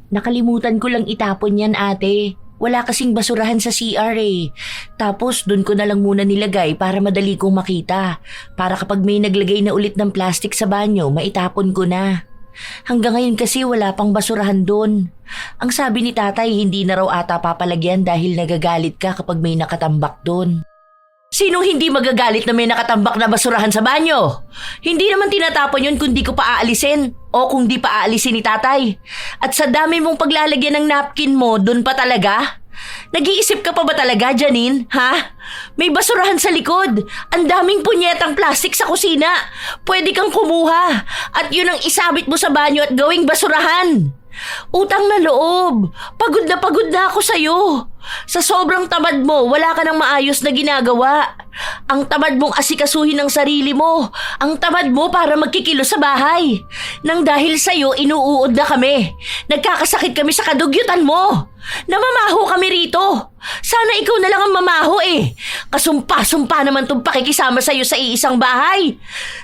Nakalimutan ko lang itapon yan, ate. Wala kasing basurahan sa CR eh. Tapos dun ko na lang muna nilagay para madali kong makita. Para kapag may naglagay na ulit ng plastic sa banyo, maitapon ko na. Hanggang ngayon kasi wala pang basurahan dun. Ang sabi ni tatay, hindi na raw ata papalagyan dahil nagagalit ka kapag may nakatambak dun. Sino hindi magagalit na may nakatambak na basurahan sa banyo? Hindi naman tinatapon yun kung di ko pa aalisin o kung di pa aalisin ni tatay. At sa dami mong paglalagyan ng napkin mo, dun pa talaga? Nag-iisip ka pa ba talaga, Janine? Ha? May basurahan sa likod. Ang daming punyetang plastic sa kusina. Pwede kang kumuha. At yun ang isabit mo sa banyo at gawing basurahan. Utang na loob. Pagod na ako sa'yo. Sa sobrang tamad mo, wala ka ng maayos na ginagawa. Ang tamad mong asikasuhin ang sarili mo. Ang tamad mo para magkikilo sa bahay. Nang dahil sa'yo, inuuod na kami. Nagkakasakit kami sa kadugyutan mo. Namamaho kami rito. Sana ikaw na lang ang mamaho eh. Kasumpa-sumpa naman tong pakikisama sa'yo sa iisang bahay.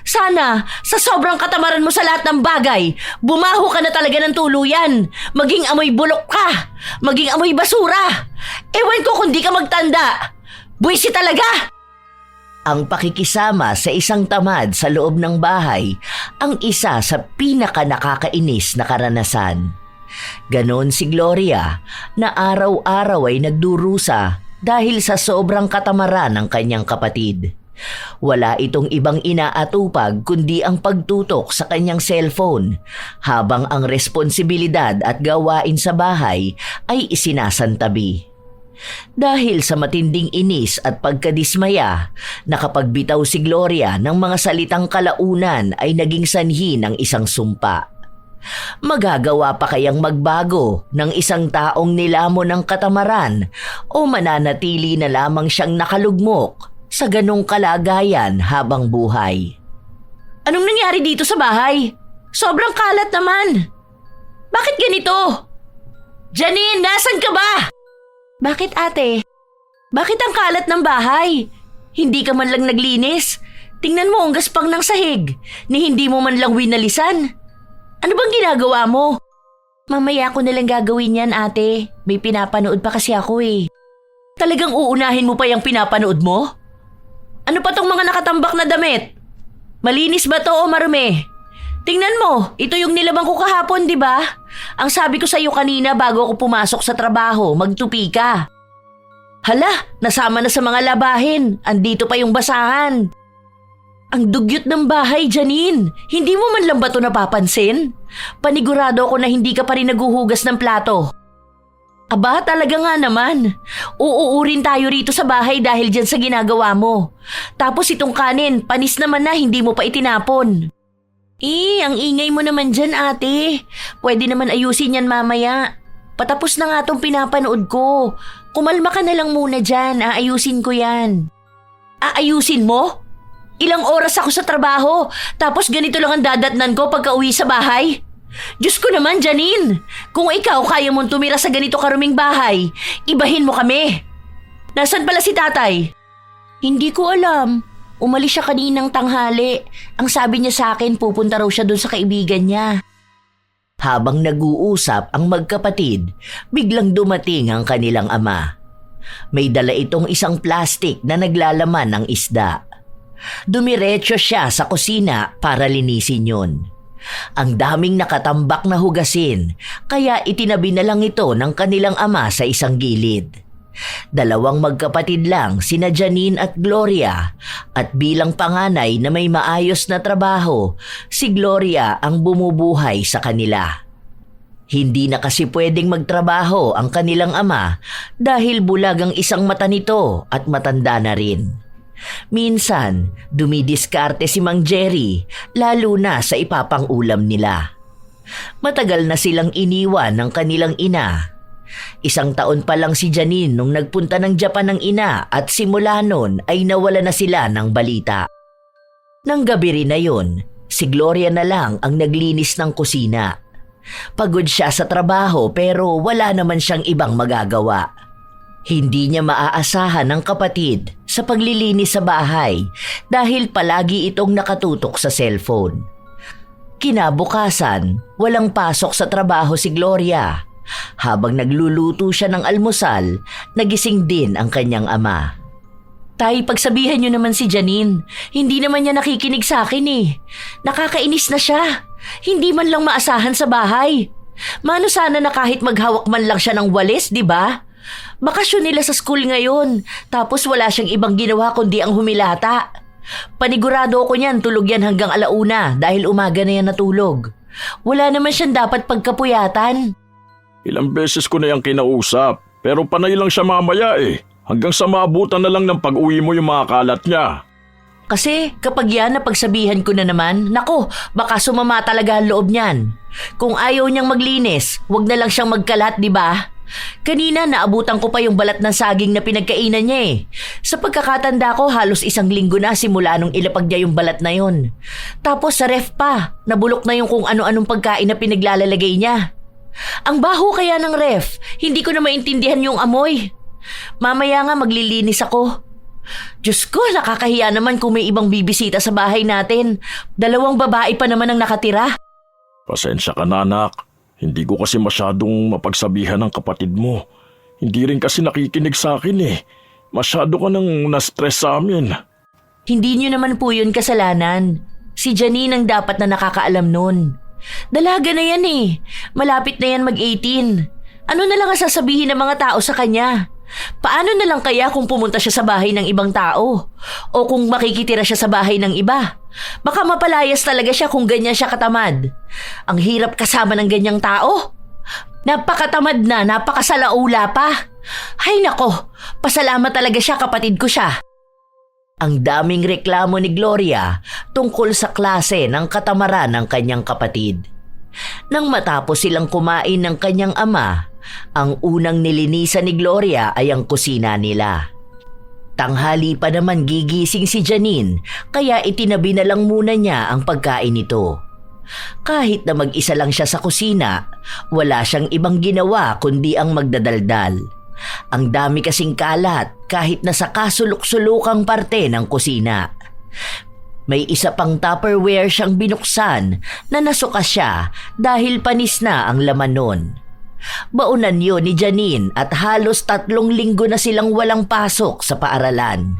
Sana, sa sobrang katamaran mo sa lahat ng bagay, bumaho ka na talaga ng tuluyan. Maging amoy bulok ka. Maging amoy basura. Ewan ko kung di ka magtanda. Buwisi talaga! Ang pakikisama sa isang tamad sa loob ng bahay ang isa sa pinaka-nakakainis na karanasan. Ganon si Gloria na araw-araw ay nagdurusa dahil sa sobrang katamaran ng kanyang kapatid. Wala itong ibang inaatupag kundi ang pagtutok sa kanyang cellphone habang ang responsibilidad at gawain sa bahay ay isinasantabi. Dahil sa matinding inis at pagkadismaya, nakapagbitaw si Gloria ng mga salitang kalaunan ay naging sanhi ng isang sumpa. Magagawa pa kayang magbago ng isang taong nilamon ng katamaran o mananatili na lamang siyang nakalugmok sa ganong kalagayan habang buhay? Anong nangyari dito sa bahay? Sobrang kalat naman. Bakit ganito? Janine, nasan ka ba? Bakit ate? Bakit ang kalat ng bahay? Hindi ka man lang naglinis. Tingnan mo ang gaspang ng sahig, ni hindi mo man lang winalisan. Ano bang ginagawa mo? Mamaya ko nalang gagawin yan, ate. May pinapanood pa kasi ako eh. Talagang uunahin mo pa yung pinapanood mo? Ano pa tong mga nakatambak na damit? Malinis ba to o marumi? Tingnan mo, ito yung nilabang ko kahapon, di ba? Ang sabi ko sa iyo kanina bago ako pumasok sa trabaho, magtupi ka. Hala, nasama na sa mga labahin. Andito pa yung basahan. Ang dugyot ng bahay, Janine. Hindi mo man lang ba ito napapansin? Panigurado ako na hindi ka pa rin naguhugas ng plato. Aba, talaga nga naman. Uuurin tayo rito sa bahay dahil dyan sa ginagawa mo. Tapos itong kanin, panis naman na hindi mo pa itinapon. Ang ingay mo naman dyan, ate. Pwede naman ayusin yan mamaya. Patapos na nga tong pinapanood ko. Kumalma ka na lang muna dyan, aayusin ko yan. Aayusin mo? Ilang oras ako sa trabaho, tapos ganito lang ang dadatnan ko pagka uwi sa bahay? Diyos ko naman, Janine. Kung ikaw kaya mong tumira sa ganito karuming bahay, ibahin mo kami. Nasaan pala si tatay? Hindi ko alam. Umalis siya kaninang tanghali. Ang sabi niya sa akin, pupunta raw siya doon sa kaibigan niya. Habang nag-uusap ang magkapatid, biglang dumating ang kanilang ama. May dala itong isang plastik na naglalaman ng isda. Dumiretso siya sa kusina para linisin yun. Ang daming nakatambak na hugasin, kaya itinabi na lang ito ng kanilang ama sa isang gilid. Dalawang magkapatid lang sina Janine at Gloria at bilang panganay na may maayos na trabaho, si Gloria ang bumubuhay sa kanila. Hindi na kasi pwedeng magtrabaho ang kanilang ama dahil bulag ang isang mata nito at matanda na rin. Minsan, dumidiskarte si Mang Jerry lalo na sa ipapang-ulam nila. Matagal na silang iniwan ng kanilang ina. 1 taon pa lang si Janine nung nagpunta ng Japan ng ina at simula nun ay nawala na sila ng balita. Nang gabi rin na yun, si Gloria na lang ang naglinis ng kusina. Pagod siya sa trabaho pero wala naman siyang ibang magagawa. Hindi niya maaasahan ng kapatid sa paglilinis sa bahay dahil palagi itong nakatutok sa cellphone. Kinabukasan, walang pasok sa trabaho si Gloria. Habang nagluluto siya ng almusal, nagising din ang kanyang ama. Tay, pagsabihan niyo naman si Janine. Hindi naman niya nakikinig sa akin eh. Nakakainis na siya. Hindi man lang maasahan sa bahay. Mano sana na kahit maghawak man lang siya ng walis, di ba? Bakasyon nila sa school ngayon, tapos wala siyang ibang ginawa kundi ang humilata. Panigurado ako niyan, tulog yan hanggang alauna dahil umaga na yan natulog. Wala naman siyang dapat pagkapuyatan. Ilang beses ko na yung kinausap, pero panay lang siya mamaya eh. Hanggang sa maabutan na lang ng pag-uwi mo yung mga kalat niya. Kasi kapag yan napagsabihan ko na naman, nako, baka sumama talaga ang loob niyan. Kung ayaw niyang maglinis, wag na lang siyang magkalat, di ba? Kanina naabutan ko pa yung balat ng saging na pinagkainan niya eh. Sa pagkakatanda ko, halos 1 linggo na simula nung ilapag niya yung balat na yon. Tapos sa ref pa, nabulok na yung kung ano-anong pagkain na pinaglalalagay niya. Ang baho kaya ng ref, hindi ko na maintindihan yung amoy. Mamaya nga maglilinis ako. Diyos ko, nakakahiya naman kung may ibang bibisita sa bahay natin. 2 babae pa naman ang nakatira. Pasensya ka na anak. Hindi ko kasi masyadong mapagsabihan ng kapatid mo. Hindi rin kasi nakikinig sa akin eh. Masyado ka nang na-stress sa amin. Hindi niyo naman po yun kasalanan. Si Janine ang dapat na nakakaalam nun. Dalaga na yan eh. Malapit na yan mag-18. Ano na lang ang sasabihin ng mga tao sa kanya? Paano na lang kaya kung pumunta siya sa bahay ng ibang tao? O kung makikitira siya sa bahay ng iba? Baka mapalayas talaga siya kung ganyan siya katamad. Ang hirap kasama ng ganyang tao. Napakatamad na, napakasalaula pa. Hay nako, pasalamat talaga siya, kapatid ko siya. Ang daming reklamo ni Gloria tungkol sa klase ng katamaran ng kanyang kapatid. Nang matapos silang kumain ng kanyang ama, ang unang nilinisan ni Gloria ay ang kusina nila. Tanghali pa naman gigising si Janine, kaya itinabi na lang muna niya ang pagkain nito. Kahit na mag-isa lang siya sa kusina, wala siyang ibang ginawa kundi ang magdadaldal. Ang dami kasing kalat kahit na sa kasulok-sulukang parte ng kusina. May isa pang Tupperware siyang binuksan na nasuka siya dahil panis na ang laman nun. Baunan yun ni Janine at halos 3 linggo na silang walang pasok sa paaralan.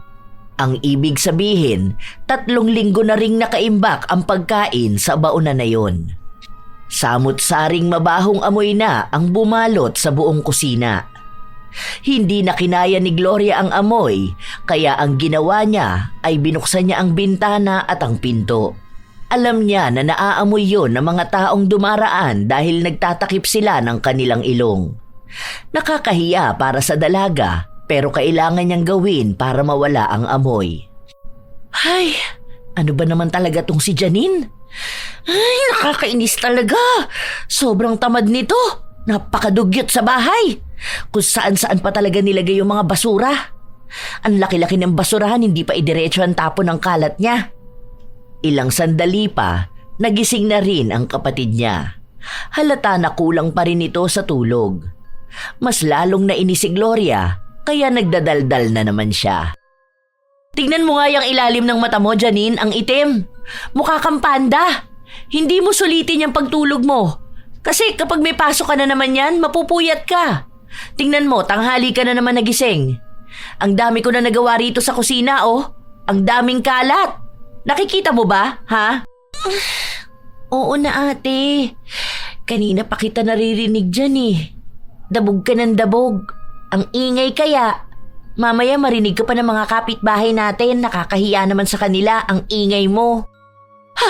Ang ibig sabihin, 3 linggo na ring nakaimbak ang pagkain sa baunan na yun. Samut-saring mabahong amoy na ang bumalot sa buong kusina. Hindi na kinaya ni Gloria ang amoy, kaya ang ginawa niya ay binuksan niya ang bintana at ang pinto. Alam niya na naaamoy yon ng mga taong dumaraan dahil nagtatakip sila ng kanilang ilong. Nakakahiya para sa dalaga, pero kailangan niyang gawin para mawala ang amoy. Ay, ano ba naman talaga tong si Janine? Ay, nakakainis talaga. Sobrang tamad nito. Napakadugyot sa bahay. Kung saan-saan pa talaga nilagay yung mga basura. Ang laki-laki ng basurahan, hindi pa idiretso ang tapon ng kalat niya. Ilang sandali pa, nagising na rin ang kapatid niya. Halata na kulang pa rin ito sa tulog. Mas lalong nainis si Gloria, kaya nagdadaldal na naman siya. Tignan mo nga yung ilalim ng mata mo, Janine, ang itim. Mukha kang panda. Hindi mo sulitin yung pagtulog mo. Kasi kapag may pasok ka na naman yan, mapupuyat ka. Tingnan mo, tanghali ka na naman nagising. Ang dami ko na nagawa rito sa kusina, oh. Ang daming kalat. Nakikita mo ba, ha? Oo na, ate. Kanina pa kita naririnig dyan eh. Dabog ka ng dabog. Ang ingay kaya. Mamaya marinig ka pa ng mga kapitbahay natin. Nakakahiya naman sa kanila ang ingay mo. Ha?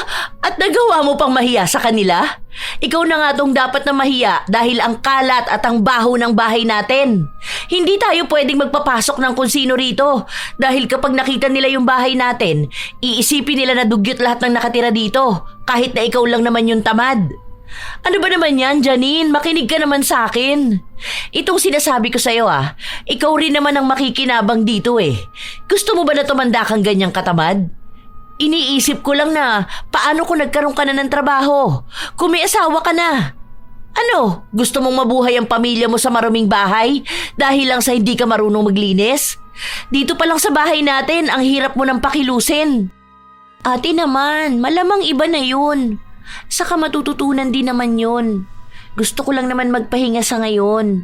At nagawa mo pang mahiya sa kanila? Ikaw na nga tong dapat na mahiya dahil ang kalat at ang baho ng bahay natin. Hindi tayo pwedeng magpapasok ng kung sino rito dahil kapag nakita nila yung bahay natin, iisipin nila na dugyot lahat ng nakatira dito kahit na ikaw lang naman yung tamad. Ano ba naman yan, Janine? Makinig ka naman sa akin. Itong sinasabi ko sa'yo ikaw rin naman ang makikinabang dito eh. Gusto mo ba na tumanda kang ganyang katamad? Iniisip ko lang na paano kung nagkaroon ka na ng trabaho, kung may asawa ka na. Ano, gusto mong mabuhay ang pamilya mo sa maruming bahay dahil lang sa hindi ka marunong maglinis? Dito pa lang sa bahay natin, ang hirap mo ng pakilusin. Ate naman, malamang iba na yun. Saka matututunan din naman yun. Gusto ko lang naman magpahinga sa ngayon.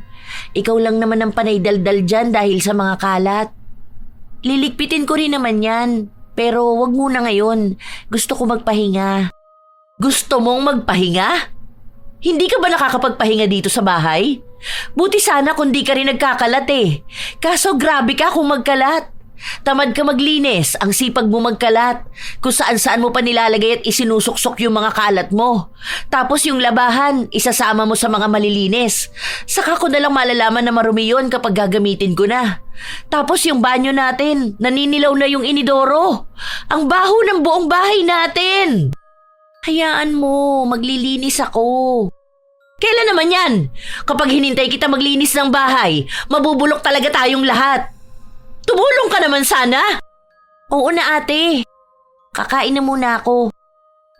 Ikaw lang naman ang panay daldal dyan dahil sa mga kalat. Liligpitin ko rin naman yan. Pero wag muna ngayon. Gusto ko magpahinga. Gusto mong magpahinga? Hindi ka ba nakakapagpahinga dito sa bahay? Buti sana kung di ka rin nagkakalat eh. Kaso grabe ka kung magkalat. Tamad ka maglinis, ang sipag mo magkalat. Kung saan-saan mo pa nilalagay at isinusuksok yung mga kalat mo. Tapos yung labahan, isasama mo sa mga malilinis. Saka ko nalang malalaman na marumi yun kapag gagamitin ko na. Tapos yung banyo natin, naninilaw na yung inidoro. Ang baho ng buong bahay natin. Hayaan mo, maglilinis ako. Kailan naman yan? Kapag hinintay kita maglinis ng bahay, mabubulok talaga tayong lahat. Tumulong ka naman sana. Oo na ate. Kakain na muna ako.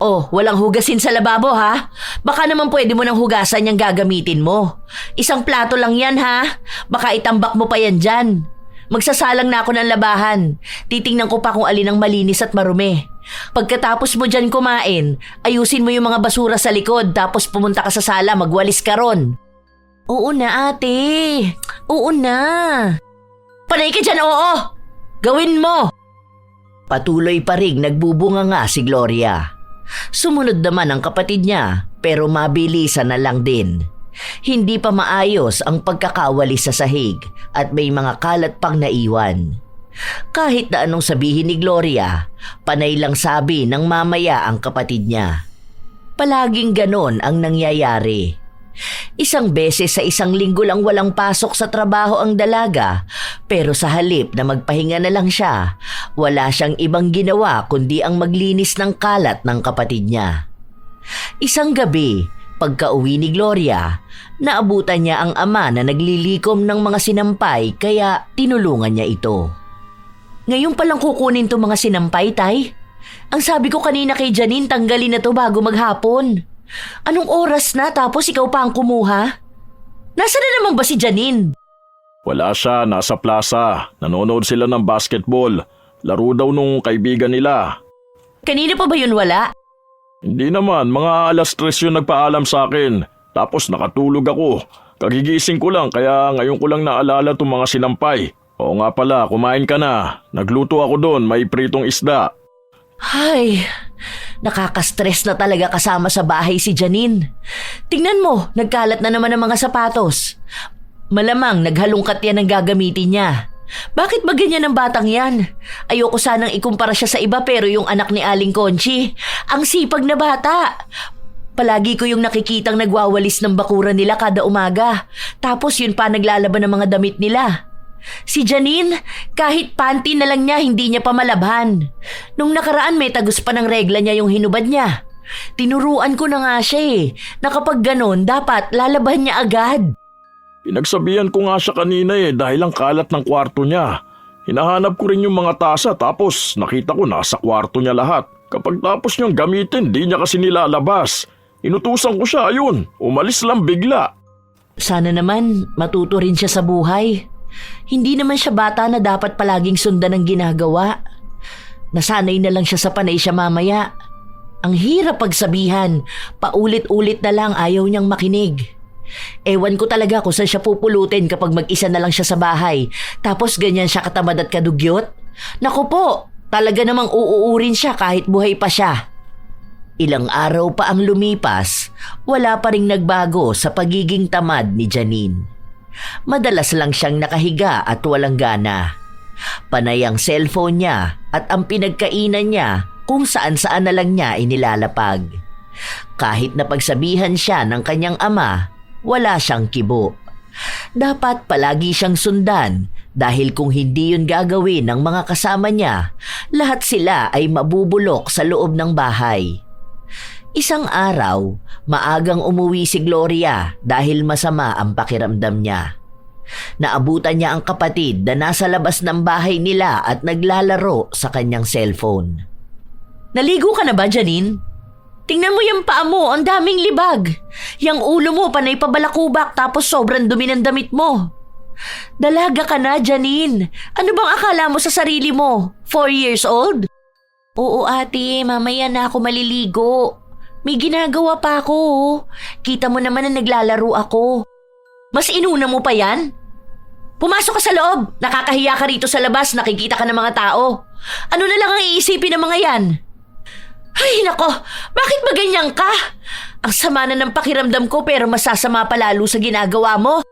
Oh, walang hugasin sa lababo ha? Baka naman pwede mo nang hugasan yung gagamitin mo. Isang plato lang yan ha? Baka itambak mo pa yan dyan. Magsasalang na ako ng labahan. Titingnan ko pa kung alin ang malinis at marumi. Pagkatapos mo dyan kumain, ayusin mo yung mga basura sa likod tapos pumunta ka sa sala, magwalis ka ron. Oo na ate. Oo na. Panay ka dyan, oo. Gawin mo. Patuloy pa ring nagbubunga nga si Gloria. Sumunod naman ang kapatid niya pero mabilisan na lang din. Hindi pa maayos ang pagkakawali sa sahig at may mga kalat pang naiwan. Kahit na anong sabihin ni Gloria, panay lang sabi ng mamaya ang kapatid niya. Palaging ganon ang nangyayari. Isang beses sa isang linggo lang walang pasok sa trabaho ang dalaga, pero sa halip na magpahinga na lang siya, wala siyang ibang ginawa kundi ang maglinis ng kalat ng kapatid niya. Isang gabi, pagka-uwi ni Gloria, naabutan niya ang ama na naglilikom ng mga sinampay kaya tinulungan niya ito. Ngayon palang kukunin to mga sinampay, tay? Ang sabi ko kanina kay Janine, tanggalin na to bago maghapon. Anong oras na tapos ikaw pa ang kumuha? Nasaan na naman ba si Janine? Wala siya, nasa plaza. Nanonood sila ng basketball. Laro daw nung kaibigan nila. Kanina pa ba yun wala? Hindi naman, mga alas 3 yun nagpaalam sa akin. Tapos nakatulog ako. Kagigising ko lang kaya ngayon ko lang naalala itong mga sinampay. Oo nga pala, kumain ka na. Nagluto ako doon, may pritong isda. Ay, nakaka-stress na talaga kasama sa bahay si Janine. Tingnan mo, nagkalat na naman ang mga sapatos. Malamang naghalungkat yan ang gagamitin niya. Bakit ba ganyan ang batang yan? Ayoko sanang ikumpara siya sa iba pero yung anak ni Aling Conchi, ang sipag na bata. Palagi ko yung nakikitang nagwawalis ng bakuran nila kada umaga. Tapos yun pa naglalaban ng mga damit nila. Si Janine, kahit panty na lang niya hindi niya pa malabhan. Nung nakaraan may tagus pa ng regla niya yung hinubad niya. Tinuruan ko na nga siya na kapag ganon dapat lalaban niya agad. Pinagsabihan ko nga siya kanina dahil ang kalat ng kwarto niya. Hinahanap ko rin yung mga tasa tapos nakita ko nasa kwarto niya lahat. Kapag tapos niyang gamitin, di niya kasi nilalabas. Inutusan ko siya, ayun, umalis lang bigla. Sana naman matuto rin siya sa buhay. Hindi naman siya bata na dapat palaging sundan ang ginagawa. Nasanay na lang siya sa panay siya mamaya. Ang hirap pagsabihan, paulit-ulit na lang ayaw niyang makinig. Ewan ko talaga kung saan siya pupulutin kapag mag-isa na lang siya sa bahay. Tapos ganyan siya katamad at kadugyot. Naku po, talaga namang uuurin siya kahit buhay pa siya. Ilang araw pa ang lumipas, wala pa ring nagbago sa pagiging tamad ni Janine. Madalas lang siyang nakahiga at walang gana. Panay ang cellphone niya at ang pinagkainan niya kung saan-saan na lang niya inilalapag. Kahit napagsabihan siya ng kanyang ama, wala siyang kibo. Dapat palagi siyang sundan dahil kung hindi yun gagawin ng mga kasama niya, lahat sila ay mabubulok sa loob ng bahay. Isang araw, maagang umuwi si Gloria dahil masama ang pakiramdam niya. Naabutan niya ang kapatid na nasa labas ng bahay nila at naglalaro sa kanyang cellphone. Naligo ka na ba, Janine? Tingnan mo yung paa mo, ang daming libag. Yang ulo mo panay pabalakubak tapos sobrang dumi ng damit mo. Dalaga ka na, Janine. Ano bang akala mo sa sarili mo? 4 years old? Oo ate, mamaya na ako maliligo. May ginagawa pa ako, oh. Kita mo naman na naglalaro ako. Mas inuna mo pa yan? Pumasok ka sa loob. Nakakahiya ka rito sa labas. Nakikita ka ng mga tao. Ano na lang ang iisipin ng mga yan? Ay, nako. Bakit ba ganyan ka? Ang sama na ng pakiramdam ko pero masasama pa lalo sa ginagawa mo.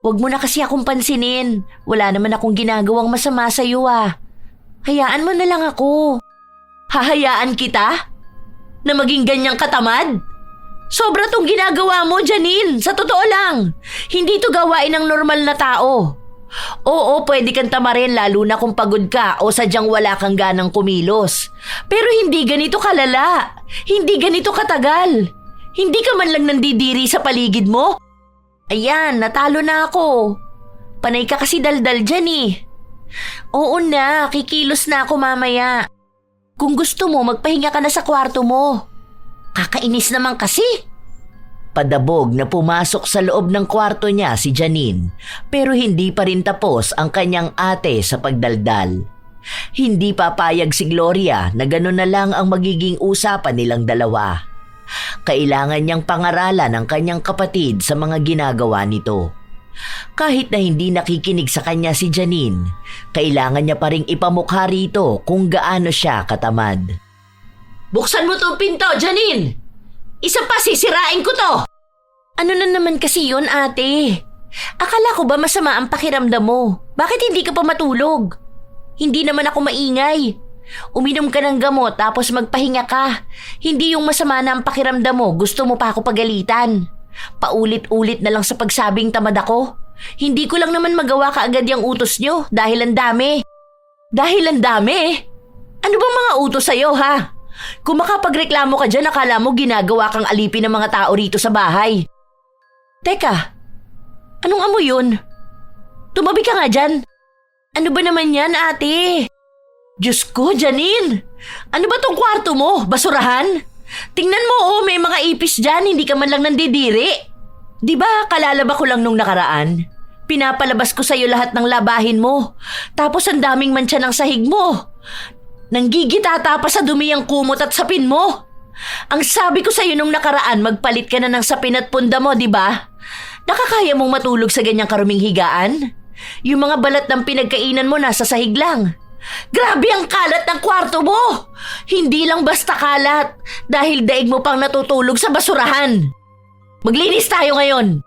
Huwag mo na kasi akong pansinin. Wala naman akong ginagawang masama sa'yo ah. Hayaan mo na lang ako. Hahayaan kita? Na maging ganyang katamad? Sobra tong ginagawa mo, Janine. Sa totoo lang. Hindi to gawain ng normal na tao. Oo, pwede kang tamarin lalo na kung pagod ka o sadyang wala kang ganang kumilos. Pero hindi ganito kalala. Hindi ganito katagal. Hindi ka man lang nandidiri sa paligid mo. Ayan, natalo na ako. Panay ka kasi daldal dyan eh. Oo na, kikilos na ako mamaya. Kung gusto mo, magpahinga ka na sa kwarto mo. Kakainis naman kasi. Padabog na pumasok sa loob ng kwarto niya si Janine pero hindi pa rin tapos ang kanyang ate sa pagdaldal. Hindi papayag si Gloria na gano'n na lang ang magiging usapan nilang dalawa. Kailangan niyang pangaralan ang kanyang kapatid sa mga ginagawa nito. Kahit na hindi nakikinig sa kanya si Janine, kailangan niya pa ring ipamukha rito kung gaano siya katamad. Buksan mo tong pinto, Janine! Isa pa, sisirain ko to! Ano na naman kasi yun, ate? Akala ko ba masama ang pakiramdam mo? Bakit hindi ka pa matulog? Hindi naman ako maingay. Uminom ka ng gamot tapos magpahinga ka. Hindi yung masama na ang pakiramdam mo, gusto mo pa ako pagalitan. Paulit-ulit na lang sa pagsabing tamad ako. Hindi ko lang naman magawa kaagad yung utos nyo dahil ang dami. Dahil ang dami? Ano bang mga utos sa'yo, ha? Kung makapagreklamo ka dyan, akala mo ginagawa kang alipin ng mga tao rito sa bahay. Teka, anong amoy yun? Tumabi ka nga dyan. Ano ba naman yan, ate? Diyos ko, Janine! Ano ba tong kwarto mo? Basurahan? Tingnan mo, oh, may mga ipis dyan, hindi ka man lang nandidiri. Diba, kalalaba ko lang nung nakaraan? Pinapalabas ko sa'yo lahat ng labahin mo. Tapos ang daming mantsa ng sahig mo. Nanggigitata pa sa dumi ang kumot at sapin mo. Ang sabi ko sa'yo nung nakaraan, magpalit ka na ng sapin at punda mo, diba? Nakakaya mong matulog sa ganyang karuming higaan? Yung mga balat ng pinagkainan mo nasa sahig lang. Grabe ang kalat ng kwarto mo! Hindi lang basta kalat, dahil daig mo pang natutulog sa basurahan. Maglinis tayo ngayon.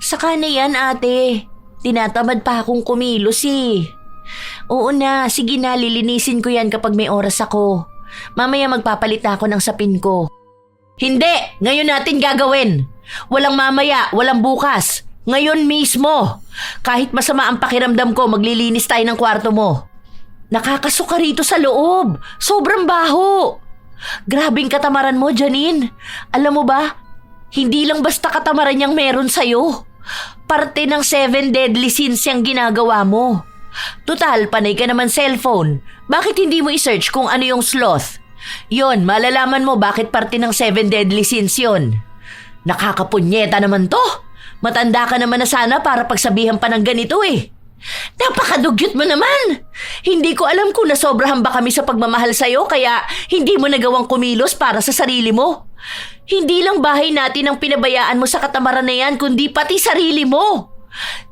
Saka na yan, ate. Tinatamad pa akong kumilos eh. Oo na, sige na, lilinisin ko yan kapag may oras ako. Mamaya magpapalit na ako ng sapin ko. Hindi! Ngayon natin gagawin! Walang mamaya, walang bukas. Ngayon mismo! Kahit masama ang pakiramdam ko, maglilinis tayo ng kwarto mo. Nakakasuka rito sa loob. Sobrang baho. Grabing katamaran mo, Janine. Alam mo ba, hindi lang basta katamaran yung meron sa'yo. Parte ng 7 deadly sins yung ginagawa mo. Tutal, panay ka naman cellphone. Bakit hindi mo i-search kung ano yung sloth? Yon, malalaman mo bakit parte ng 7 deadly sins yon. Nakakapunyeta naman to. Matanda ka naman na sana para pagsabihan pa ng ganito eh. Napakadugyot mo naman. Hindi ko alam kung nasobrahan ba kami sa pagmamahal sa'yo kaya hindi mo nagawang kumilos para sa sarili mo. Hindi lang bahay natin ang pinabayaan mo sa katamaran na yan kundi pati sarili mo.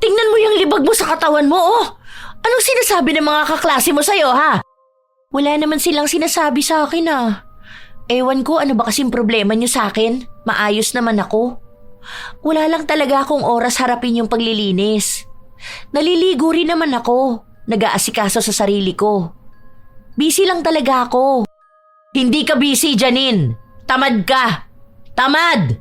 Tingnan mo yung libag mo sa katawan mo oh. Anong sinasabi ng mga kaklase mo sa'yo, ha? Wala naman silang sinasabi sa akin, ah. Ewan ko ano ba kasing problema niyo sa akin. Maayos naman ako. Wala lang talaga akong oras harapin yung paglilinis. Naliligo rin naman ako. Nag-aasikaso sa sarili ko. Busy lang talaga ako. Hindi ka busy, Janine. Tamad ka. Tamad!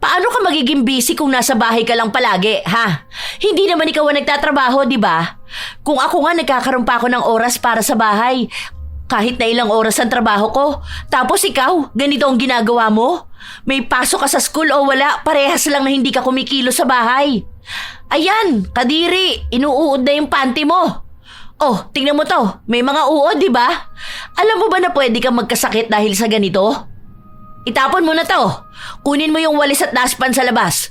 Paano ka magiging busy kung nasa bahay ka lang palagi, ha? Hindi naman ikaw ang nagtatrabaho, di ba? Kung ako nga nagkakaroon pa ako ng oras para sa bahay, kahit na ilang oras ang trabaho ko, tapos ikaw, ganito ang ginagawa mo? May pasok ka sa school o wala, parehas lang na hindi ka kumikilo sa bahay. Ayan, kadiri, inuuod na yung panty mo. Oh, tingnan mo to, may mga uod, di ba? Alam mo ba na pwede kang magkasakit dahil sa ganito? Itapon mo na to. Kunin mo yung walis at dustpan sa labas.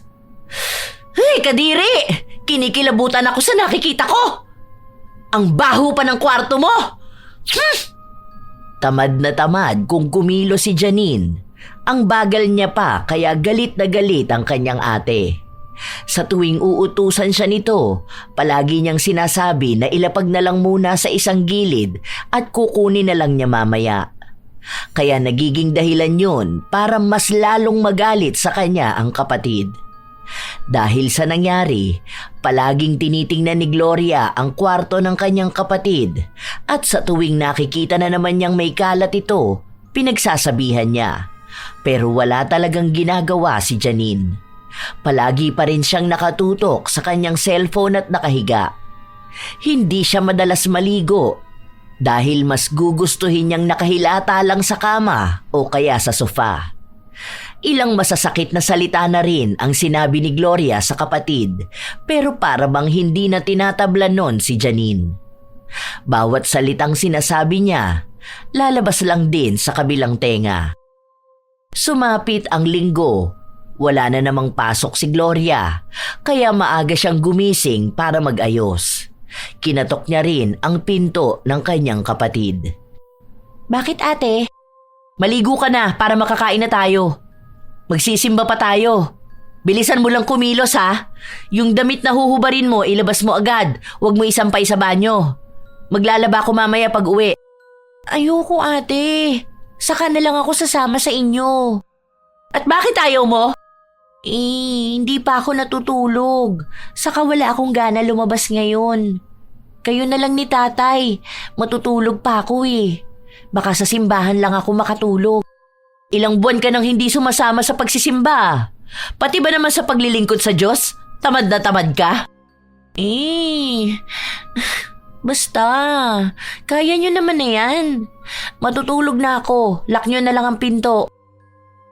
Hey, kadiri! Kinikilabutan ako sa nakikita ko. Ang baho pa ng kwarto mo. Tamad na tamad kung kumilo si Janine. Ang bagal niya pa kaya galit na galit ang kanyang ate. Sa tuwing uutusan siya nito, palagi niyang sinasabi na ilapag na lang muna sa isang gilid at kukunin na lang niya mamaya. Kaya nagiging dahilan yun para mas lalong magalit sa kanya ang kapatid. Dahil sa nangyari, palaging tinitingnan ni Gloria ang kwarto ng kanyang kapatid at sa tuwing nakikita na naman niyang may kalat ito, pinagsasabihan niya. Pero wala talagang ginagawa si Janine. Palagi pa rin siyang nakatutok sa kanyang cellphone at nakahiga. Hindi siya madalas maligo dahil mas gugustuhin niyang nakahilata lang sa kama o kaya sa sofa. Ilang masasakit na salita na rin ang sinabi ni Gloria sa kapatid pero para bang hindi na tinatablan nun si Janine. Bawat salitang sinasabi niya, lalabas lang din sa kabilang tenga. Sumapit ang linggo. Wala na namang pasok si Gloria, kaya maaga siyang gumising para mag-ayos. Kinatok niya rin ang pinto ng kanyang kapatid. Bakit ate? Maligo ka na para makakain na tayo. Magsisimba pa tayo. Bilisan mo lang kumilos ha. Yung damit na huhubarin mo, ilabas mo agad. Huwag mo isampay sa banyo. Maglalaba ko mamaya pag uwi. Ayoko ate. Saka na lang ako sasama sa inyo. At bakit ayaw mo? Hindi pa ako natutulog. Saka wala akong gana lumabas ngayon. Kayo na lang ni tatay. Matutulog pa ako eh. Baka sa simbahan lang ako makatulog. Ilang buwan ka nang hindi sumasama sa pagsisimba. Pati ba naman sa paglilingkod sa Diyos? Tamad na tamad ka? Basta. Kaya nyo naman na yan. Matutulog na ako. Lock nyo na lang ang pinto.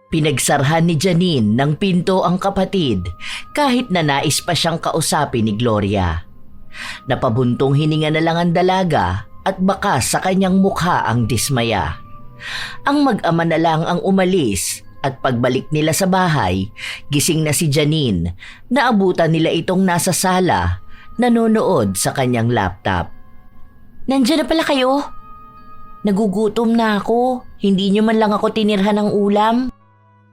Pinagsarhan ni Janine ng pinto ang kapatid kahit na nais pa siyang kausapin ni Gloria. Napabuntong hininga na lang ang dalaga at bakas sa kanyang mukha ang dismaya. Ang mag-ama na lang ang umalis at pagbalik nila sa bahay, gising na si Janine. Naabutan nila itong nasa sala, nanonood sa kanyang laptop. Nandiyan na pala kayo? Nagugutom na ako. Hindi nyo man lang ako tinirhan ng ulam.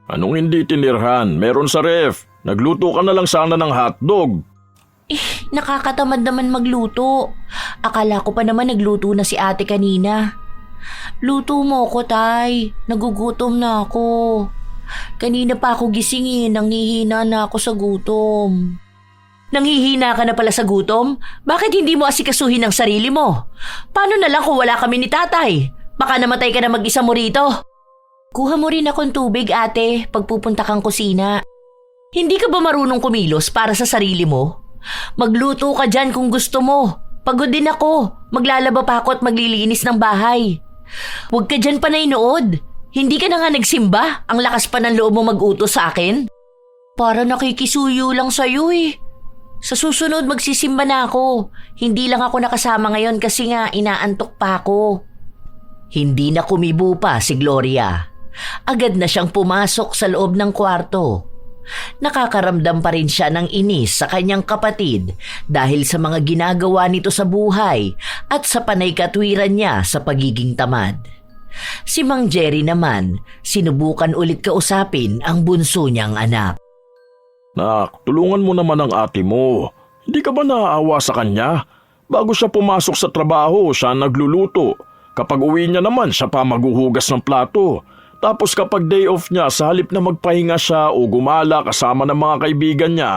Anong hindi tinirhan? Meron sa ref. Nagluto ka na lang sana ng hotdog. Nakakatamad naman magluto. Akala ko pa naman nagluto na si ate kanina. Luto mo ko, tay. Nagugutom na ako. Kanina pa ako gisingin, nanghihina na ako sa gutom. Nanghihina ka na pala sa gutom? Bakit hindi mo asikasuhin ang sarili mo? Paano na lang kung wala kami ni tatay? Baka namatay ka na mag-isa mo rito. Kuha mo rin akong tubig, ate, pagpupunta kang kusina. Hindi ka ba marunong kumilos para sa sarili mo? Magluto ka dyan kung gusto mo. Pagod din ako. Maglalaba pa ako at maglilinis ng bahay. Huwag ka dyan panaynood. Hindi ka na nga nagsimba. Ang lakas pa ng loob mo mag-utos sa akin. Para nakikisuyo lang sa'yo eh. Sa susunod magsisimba na ako. Hindi lang ako nakasama ngayon kasi nga inaantok pa ako. Hindi na kumibo pa si Gloria. Agad na siyang pumasok sa loob ng kwarto. Nakakaramdam pa rin siya ng inis sa kanyang kapatid dahil sa mga ginagawa nito sa buhay at sa panay katwiran niya sa pagiging tamad. Si Mang Jerry naman, sinubukan ulit kausapin ang bunso niyang anak. Nak, tulungan mo naman ang ate mo. Hindi ka ba naaawa sa kanya? Bago siya pumasok sa trabaho, siya nagluluto. Kapag uwi niya naman, siya pa maghuhugas ng plato. Tapos kapag day off niya, sa halip na magpahinga siya o gumala kasama ng mga kaibigan niya,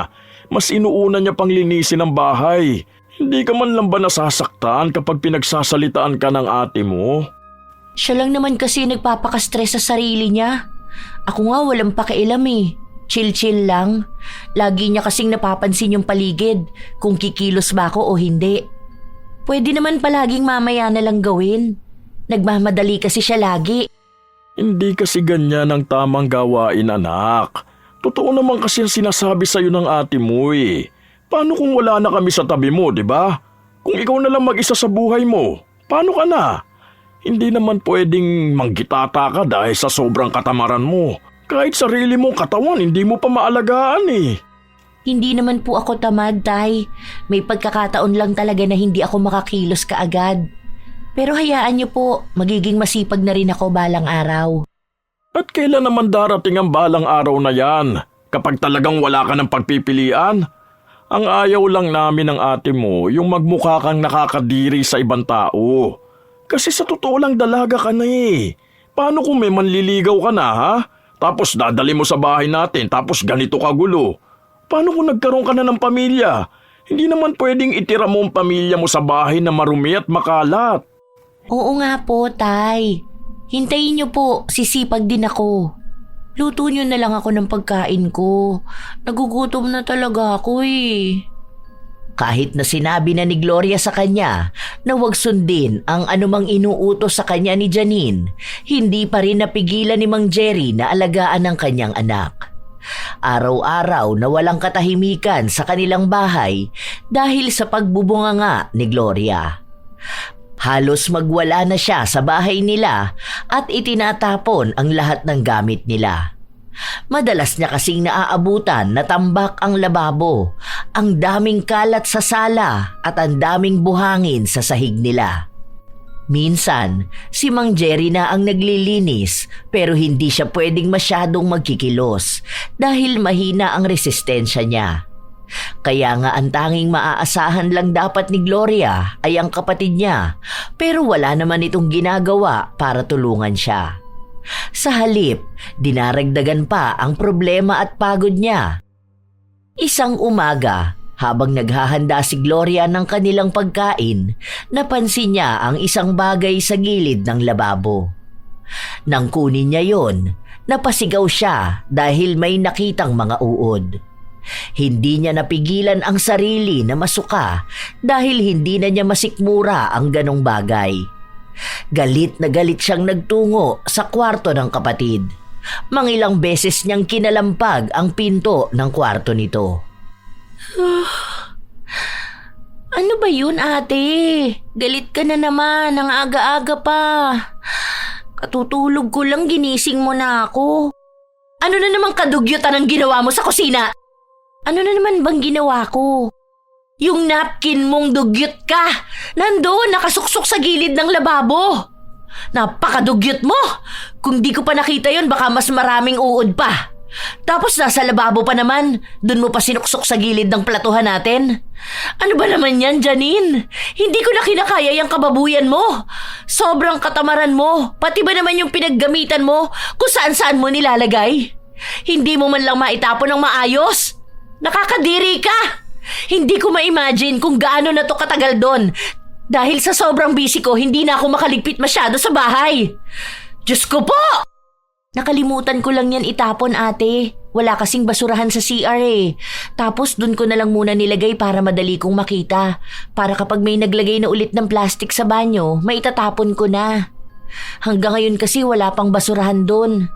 mas inuuna niya pang linisin ang bahay. Hindi ka man lang ba nasasaktan kapag pinagsasalitaan ka ng ate mo? Siya lang naman kasi nagpapaka-stress sa sarili niya. Ako nga walang pakialam eh. Chill-chill lang. Lagi niya kasing napapansin yung paligid kung kikilos ba ako o hindi. Pwede naman palaging mamaya na lang gawin. Nagmamadali kasi siya lagi. Hindi kasi ganyan ang tamang gawain, anak. Totoo naman kasi ang sinasabi sa'yo ng ate mo eh. Paano kung wala na kami sa tabi mo, di ba? Kung ikaw na lang mag-isa sa buhay mo, paano ka na? Hindi naman pwedeng manggitata ka dahil sa sobrang katamaran mo. Kahit sarili mong katawan, hindi mo pa maalagaan eh. Hindi naman po ako tamad, tay. May pagkakataon lang talaga na hindi ako makakilos kaagad. Pero hayaan niyo po, magiging masipag na rin ako balang araw. At kailan naman darating ang balang araw na yan? Kapag talagang wala ka ng pagpipilian? Ang ayaw lang namin ng ate mo, yung magmukha kang nakakadiri sa ibang tao. Kasi sa totoo lang dalaga ka na eh. Paano kung may manliligaw ka na ha? Tapos dadali mo sa bahay natin, tapos ganito kagulo. Paano kung nagkaroon ka na ng pamilya? Hindi naman pwedeng itira mo ang pamilya mo sa bahay na marumi at makalat. Oo nga po, Tay. Hintayin niyo po, sisipag din ako. Luto niyo na lang ako ng pagkain ko. Nagugutom na talaga ako eh. Kahit na sinabi na ni Gloria sa kanya na huwag sundin ang anumang inuutos sa kanya ni Janine, hindi pa rin napigilan ni Mang Jerry na alagaan ang kanyang anak. Araw-araw na walang katahimikan sa kanilang bahay dahil sa pagbubunganga ni Gloria. Halos magwala na siya sa bahay nila at itinatapon ang lahat ng gamit nila. Madalas niya kasing naaabutan na tambak ang lababo, ang daming kalat sa sala at ang daming buhangin sa sahig nila. Minsan, si Mang Jerry na ang naglilinis pero hindi siya pwedeng masyadong magkikilos dahil mahina ang resistensya niya. Kaya nga ang tanging maaasahan lang dapat ni Gloria ay ang kapatid niya pero wala naman itong ginagawa para tulungan siya. Sa halip, dinaragdagan pa ang problema at pagod niya. Isang umaga, habang naghahanda si Gloria ng kanilang pagkain, napansin niya ang isang bagay sa gilid ng lababo. Nang kunin niya yon, napasigaw siya dahil may nakitang mga uod. Hindi niya napigilan ang sarili na masuka dahil hindi na niya masikmura ang ganong bagay. Galit na galit siyang nagtungo sa kwarto ng kapatid. Mangilang beses niyang kinalampag ang pinto ng kwarto nito. Ano ba yun, ate? Galit ka na naman, ang aga-aga pa. Katutulog ko lang, ginising mo na ako. Ano na namang kadugyutan ang ginawa mo sa kusina? Ano na naman bang ginawa ko? Yung napkin mong dugyot ka, nandoon nakasuksok sa gilid ng lababo. Napakadugyot mo! Kung di ko pa nakita yon, baka mas maraming uod pa. Tapos nasa lababo pa naman, dun mo pa sinuksok sa gilid ng platuhan natin. Ano ba naman yan, Janine? Hindi ko na kinakaya yung kababuyan mo. Sobrang katamaran mo, pati ba naman yung pinaggamitan mo kung saan-saan mo nilalagay? Hindi mo man lang maitapon ng maayos? Nakakadiri ka! Hindi ko ma-imagine kung gaano na to katagal doon. Dahil sa sobrang busy ko, hindi na ako makaligpit masyado sa bahay. Diyos ko po! Nakalimutan ko lang yan itapon, ate. Wala kasing basurahan sa CR eh. Tapos dun ko na lang muna nilagay para madali kong makita. Para kapag may naglagay na ulit ng plastic sa banyo, maitatapon ko na. Hanggang ngayon kasi wala pang basurahan doon.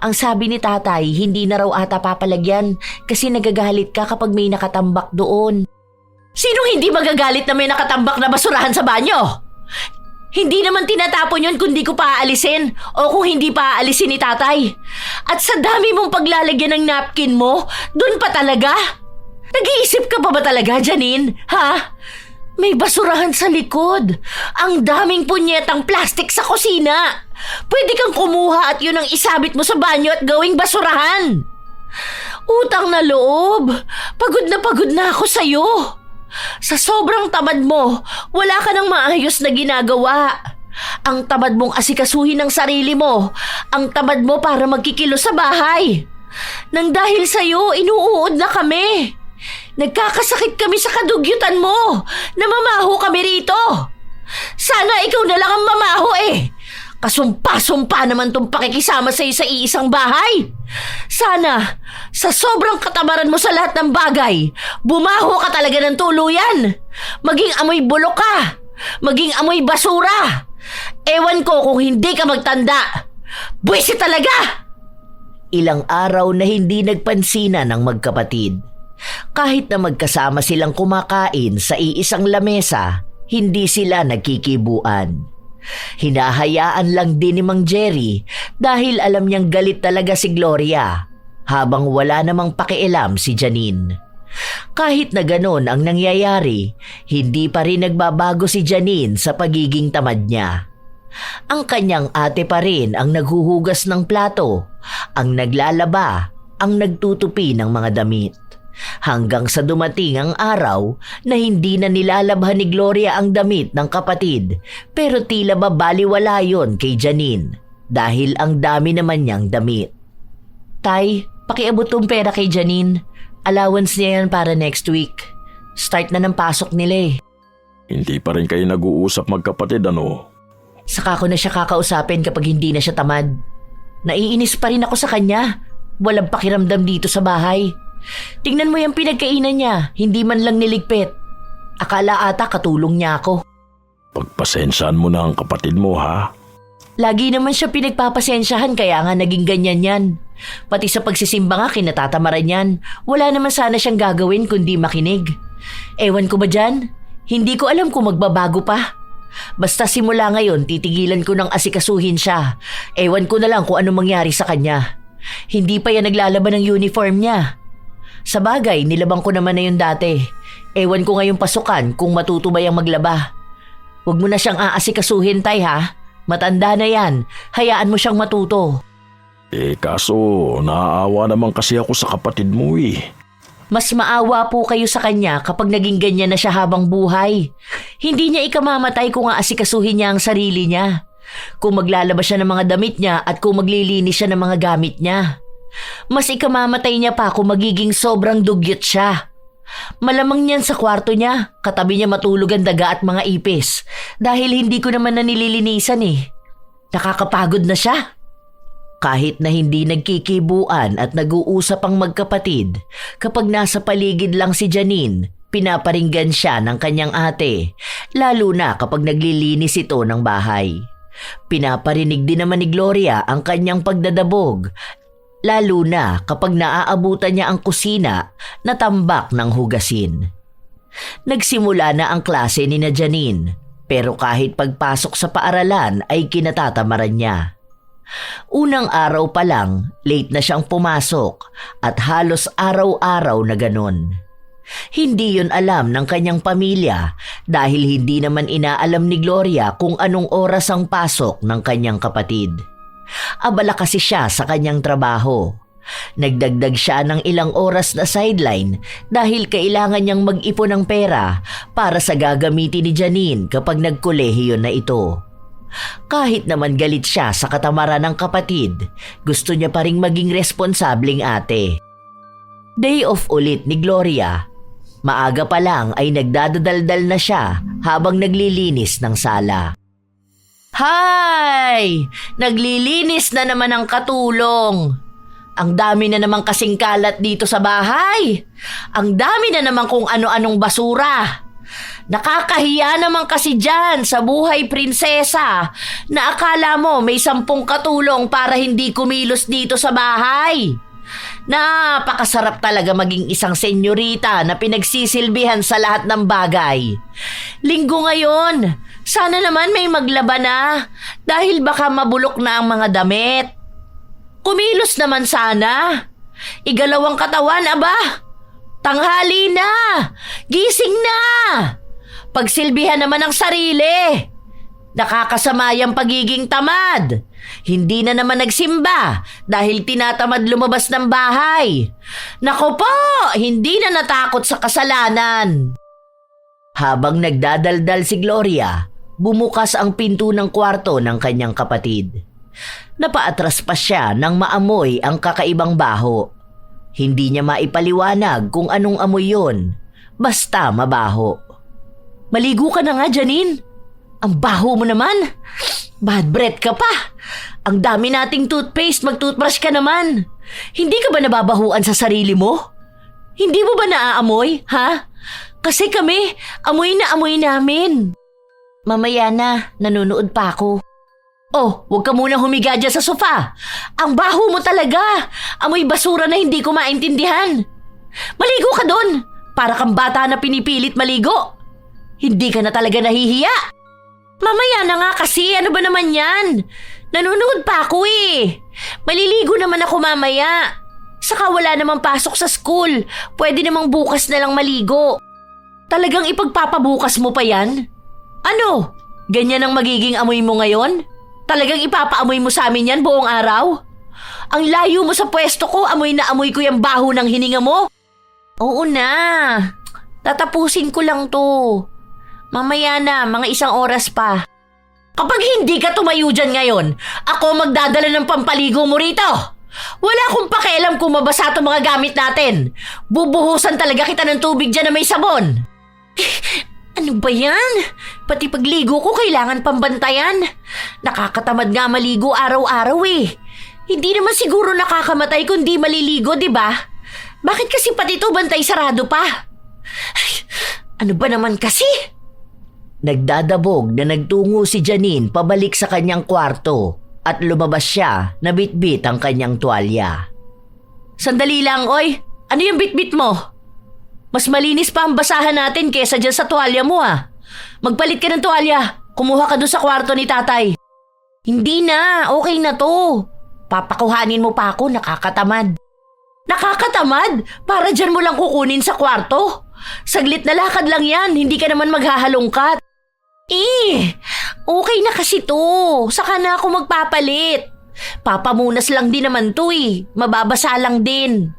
Ang sabi ni tatay, hindi na raw ata papalagyan kasi nagagalit ka kapag may nakatambak doon. Sinong hindi magagalit na may nakatambak na basurahan sa banyo? Hindi naman tinatapon yun kung di ko pa aalisin o kung hindi pa aalisin ni tatay. At sa dami mong paglalagyan ng napkin mo, doon pa talaga? Nag-iisip ka pa ba talaga, Janine? Ha? May basurahan sa likod. Ang daming punyetang plastic sa kusina. Pwede kang kumuha at yun ang isabit mo sa banyo at gawing basurahan. Utang na loob. Pagod na ako sa'yo. Sa sobrang tamad mo, wala ka nang maayos na ginagawa. Ang tamad mong asikasuhin ng sarili mo. Ang tamad mo para magkikilos sa bahay. Nang dahil sa'yo, inuuod na kami. Nagkakasakit kami sa kadugyutan mo. Namamaho kami rito. Sana ikaw na lang ang mamaho eh. Kasumpa-sumpa naman tong pakikisama sa'yo sa iisang bahay. Sana, sa sobrang katamaran mo sa lahat ng bagay, bumaho ka talaga ng tuluyan. Maging amoy bulok ka. Maging amoy basura. Ewan ko kung hindi ka magtanda. Buwisit talaga! Ilang araw na hindi nagpansinan ng magkapatid. Kahit na magkasama silang kumakain sa iisang lamesa, hindi sila nagkikibuan. Hinahayaan lang din ni Mang Jerry dahil alam niyang galit talaga si Gloria habang wala namang pakialam si Janine. Kahit na ganon ang nangyayari, hindi pa rin nagbabago si Janine sa pagiging tamad niya. Ang kanyang ate pa rin ang naghuhugas ng plato, ang naglalaba, ang nagtutupi ng mga damit. Hanggang sa dumating ang araw na hindi na nilalabhan ni Gloria ang damit ng kapatid, pero tila ba baliwala yon kay Janine dahil ang dami naman niyang damit. Tay, pakiabot tong pera kay Janine. Allowance niya yan para next week. Start na ng pasok nila eh. Hindi pa rin kayo nag-uusap magkapatid ano? Saka ko na siya kakausapin kapag hindi na siya tamad. Naiinis pa rin ako sa kanya. Walang pakiramdam dito sa bahay. Tingnan mo yung pinagkainan niya, hindi man lang niligpit. Akala ata katulong niya ako. Pagpasensyahan mo na ang kapatid mo ha? Lagi naman siya pinagpapasensyahan kaya nga naging ganyan yan. Pati sa pagsisimba nga kinatatamaran yan. Wala naman sana siyang gagawin kundi makinig. Ewan ko ba dyan? Hindi ko alam kung magbabago pa. Basta simula ngayon titigilan ko ng asikasuhin siya. Ewan ko na lang kung ano mangyari sa kanya. Hindi pa yan naglalaban ng uniform niya. Sa bagay, nilabang ko naman na yun dati. Ewan ko ngayong pasukan kung matuto ba yung maglaba. Huwag mo na siyang aasikasuhin, tay ha. Matanda na yan. Hayaan mo siyang matuto. Kaso naaawa naman kasi ako sa kapatid mo eh. Mas maawa po kayo sa kanya kapag naging ganyan na siya habang buhay. Hindi niya ikamamatay kung aasikasuhin niya ang sarili niya. Kung maglalaba siya ng mga damit niya at kung maglilinis siya ng mga gamit niya. Mas ikamamatay niya pa kung magiging sobrang dugyot siya. Malamang niyan sa kwarto niya, katabi niya matulog ang daga at mga ipis dahil hindi ko naman na nililinisan eh. Nakakapagod na siya. Kahit na hindi nagkikibuan at nag-uusap ang magkapatid, kapag nasa paligid lang si Janine, pinaparinggan siya ng kanyang ate, lalo na kapag naglilinis ito ng bahay. Pinaparinig din naman ni Gloria ang kanyang pagdadabog, lalo na kapag naaabutan niya ang kusina na tambak ng hugasin. Nagsimula na ang klase ni na Janine, pero kahit pagpasok sa paaralan ay kinatatamaran niya. Unang araw pa lang, late na siyang pumasok at halos araw-araw na ganon. Hindi yun alam ng kanyang pamilya dahil hindi naman inaalam ni Gloria kung anong oras ang pasok ng kanyang kapatid. Abala kasi siya sa kanyang trabaho. Nagdagdag siya ng ilang oras na sideline dahil kailangan niyang mag-ipon ng pera para sa gagamitin ni Janine kapag nagkolehiyo na ito. Kahit naman galit siya sa katamaran ng kapatid, gusto niya pa ring maging responsableng ate. Day off ulit ni Gloria. Maaga pa lang ay nagdadadaldal na siya habang naglilinis ng sala. Hay! Naglilinis na naman ang katulong. Ang dami na naman kasing kalat dito sa bahay. Ang dami na naman kung ano-anong basura. Nakakahiya naman kasi dyan sa buhay prinsesa na akala mo may 10 katulong para hindi kumilos dito sa bahay. Napakasarap talaga maging isang senyorita na pinagsisilbihan sa lahat ng bagay. Linggo ngayon, sana naman may maglaba na dahil baka mabulok na ang mga damit. Kumilos naman sana. Igalawang katawan, aba. Tanghali na! Gising na! Pagsilbihan naman ang sarili. Nakakasama yung pagiging tamad. Hindi na naman nagsimba dahil tinatamad lumabas ng bahay. Naku po, hindi na natakot sa kasalanan. Habang nagdadaldal si Gloria, bumukas ang pinto ng kwarto ng kanyang kapatid. Napaatras pa siya nang maamoy ang kakaibang baho. Hindi niya maipaliwanag kung anong amoy yun, basta mabaho. Maligo ka na nga, Janine. Ang baho mo naman. Bad breath ka pa. Ang dami nating toothpaste, mag-toothbrush ka naman. Hindi ka ba nababahuan sa sarili mo? Hindi mo ba naaamoy, ha? Kasi kami, amoy na amoy namin. Mamaya na, nanonood pa ako. Oh, huwag ka munang humiga dyan sa sofa. Ang baho mo talaga. Amoy basura na hindi ko maintindihan. Maligo ka doon. Para kang bata na pinipilit maligo. Hindi ka na talaga nahihiya. Mamaya na nga kasi, ano ba naman yan? Nanonood pa ako eh. Maliligo naman ako mamaya. Saka wala namang pasok sa school. Pwede namang bukas na lang maligo. Talagang ipagpapabukas mo pa yan? Ano? Ganyan ang magiging amoy mo ngayon? Talagang ipapaamoy mo sa amin yan buong araw? Ang layo mo sa pwesto ko, amoy na amoy ko yung baho ng hininga mo. Oo na. Tatapusin ko lang to. Mamaya na, mga 1 oras pa. Kapag hindi ka tumayo dyan ngayon, ako magdadala ng pampaligo mo rito. Wala akong pakialam kung mabasa itong mga gamit natin. Bubuhusan talaga kita ng tubig dyan na may sabon. Ano ba yan? Pati pagligo ko kailangan pambantayan. Nakakatamad nga maligo araw-araw eh. Hindi naman siguro nakakamatay kung di maliligo, di ba? Bakit kasi pati ito bantay sarado pa? Ay, ano ba naman kasi? Nagdadabog na nagtungo si Janine pabalik sa kanyang kwarto at lumabas siya na bitbit ang kanyang tuwalya. Sandali lang, oy! Ano yung bitbit mo? Mas malinis pa ang basahan natin kesa dyan sa tuwalya mo ah. Magpalit ka ng tuwalya. Kumuha ka doon sa kwarto ni tatay. Hindi na, okay na to. Papakuhanin mo pa ako, nakakatamad. Nakakatamad? Para dyan mo lang kukunin sa kwarto? Saglit na lakad lang yan, hindi ka naman maghahalongkat. Okay na kasi to. Saka na ako magpapalit. Papamunas lang din naman to eh. Mababasa lang din.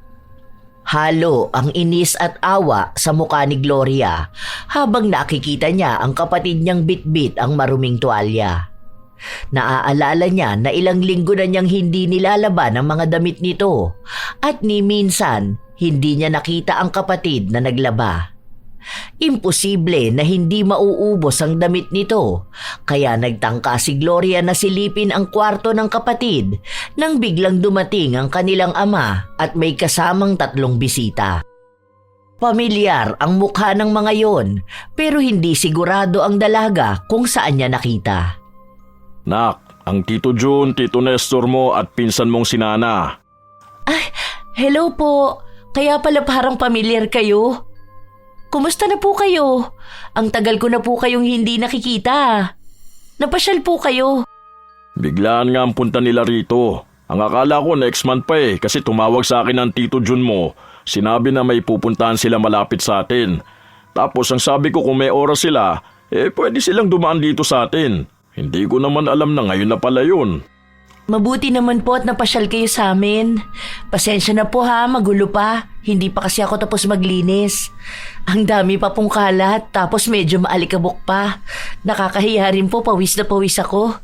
Halo ang inis at awa sa mukha ni Gloria habang nakikita niya ang kapatid niyang bitbit ang maruming tuwalya. Naaalala niya na ilang linggo na niyang hindi nilalaban ang mga damit nito at ni minsan hindi niya nakita ang kapatid na naglaba. Imposible na hindi mauubos ang damit nito, kaya nagtangka si Gloria na silipin ang kwarto ng kapatid nang biglang dumating ang kanilang ama at may kasamang 3 bisita. Pamilyar ang mukha ng mga yon, pero hindi sigurado ang dalaga kung saan niya nakita. Nak, ang Tito Jun, Tito Nestor mo at pinsan mong si Nana. Ay, hello po. Kaya pala parang pamilyar kayo. Kumusta na po kayo? Ang tagal ko na po kayong hindi nakikita. Napasyal po kayo. Biglaan nga ang punta nila rito. Ang akala ko next month pa eh kasi tumawag sa akin ang Tito Jun mo. Sinabi na may pupuntahan sila malapit sa atin. Tapos ang sabi ko kung may oras sila, pwede silang dumaan dito sa atin. Hindi ko naman alam na ngayon na pala yun. Mabuti naman po at napasyal kayo sa amin. Pasensya na po ha, magulo pa. Hindi pa kasi ako tapos maglinis. Ang dami pa pong kalat, tapos medyo maalikabok pa. Nakakahiya rin po, pawis na pawis ako.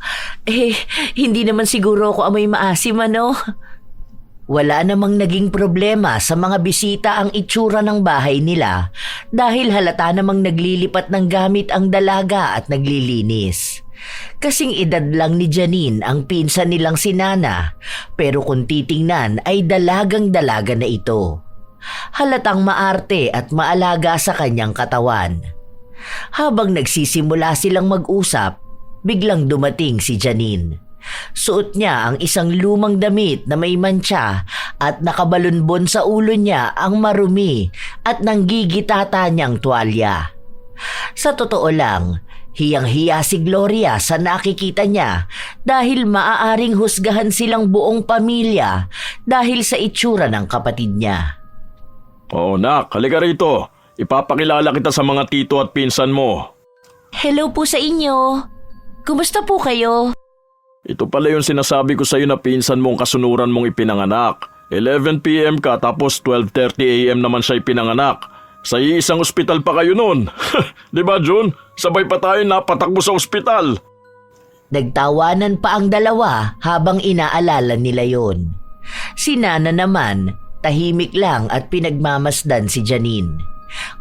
Hindi naman siguro ako amoy maasim ano. Wala namang naging problema sa mga bisita ang itsura ng bahay nila dahil halata namang naglilipat ng gamit ang dalaga at naglilinis. Kasing edad lang ni Janine ang pinsan nilang si Nana, pero kung titingnan ay dalagang-dalaga na ito. Halatang maarte at maalaga sa kanyang katawan. Habang nagsisimula silang mag-usap, biglang dumating si Janine. Suot niya ang isang lumang damit na may mantsa at nakabalunbon sa ulo niya ang marumi at nanggigitata niyang tuwalya. Sa totoo lang, hiyang-hiya si Gloria sa nakikita niya dahil maaaring husgahan silang buong pamilya dahil sa itsura ng kapatid niya. Oo nak, halika rito. Ipapakilala kita sa mga tito at pinsan mo. Hello po sa inyo. Kumusta po kayo? Ito pala yung sinasabi ko sa'yo na pinsan mong kasunuran mong ipinanganak. 11 p.m. ka tapos 12:30 a.m. naman siya ipinanganak. Sa isang ospital pa kayo nun. Di ba Jun? Sabay pa tayo napatakbo sa ospital. Nagtawanan pa ang dalawa habang inaalala nila yon. Si Nana naman, tahimik lang at pinagmamasdan si Janine.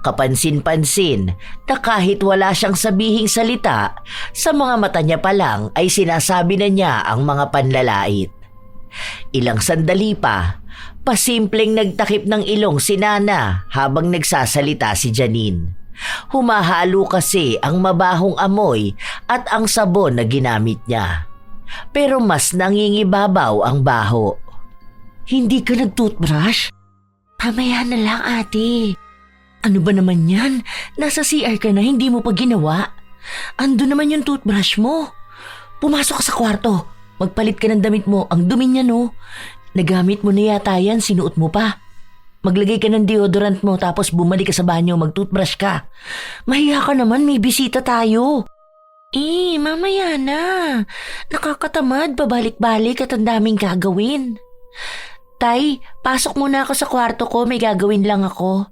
Kapansin-pansin na kahit wala siyang sabihing salita, sa mga mata niya pa lang ay sinasabi na niya ang mga panlalait. Ilang sandali pa, pasimpleng nagtakip ng ilong si Nana habang nagsasalita si Janine. Humahalo kasi ang mabahong amoy at ang sabon na ginamit niya. Pero mas nangingibabaw ang baho. Hindi ka nag-toothbrush? Pamaya na lang ate. Ano ba naman yan? Nasa CR ka na, hindi mo pa ginawa. Ando naman yung toothbrush mo. Pumasok ka sa kwarto. Magpalit ka ng damit mo. Ang dumi niya no. Nagamit mo na yata yan, sinuot mo pa. Maglagay ka ng deodorant mo tapos bumalik ka sa banyo, mag-toothbrush ka. Mahiya ka naman, may bisita tayo. Mamaya na. Nakakatamad, pabalik-balik at ang daming gagawin. Tay, pasok muna ako sa kwarto ko, may gagawin lang ako.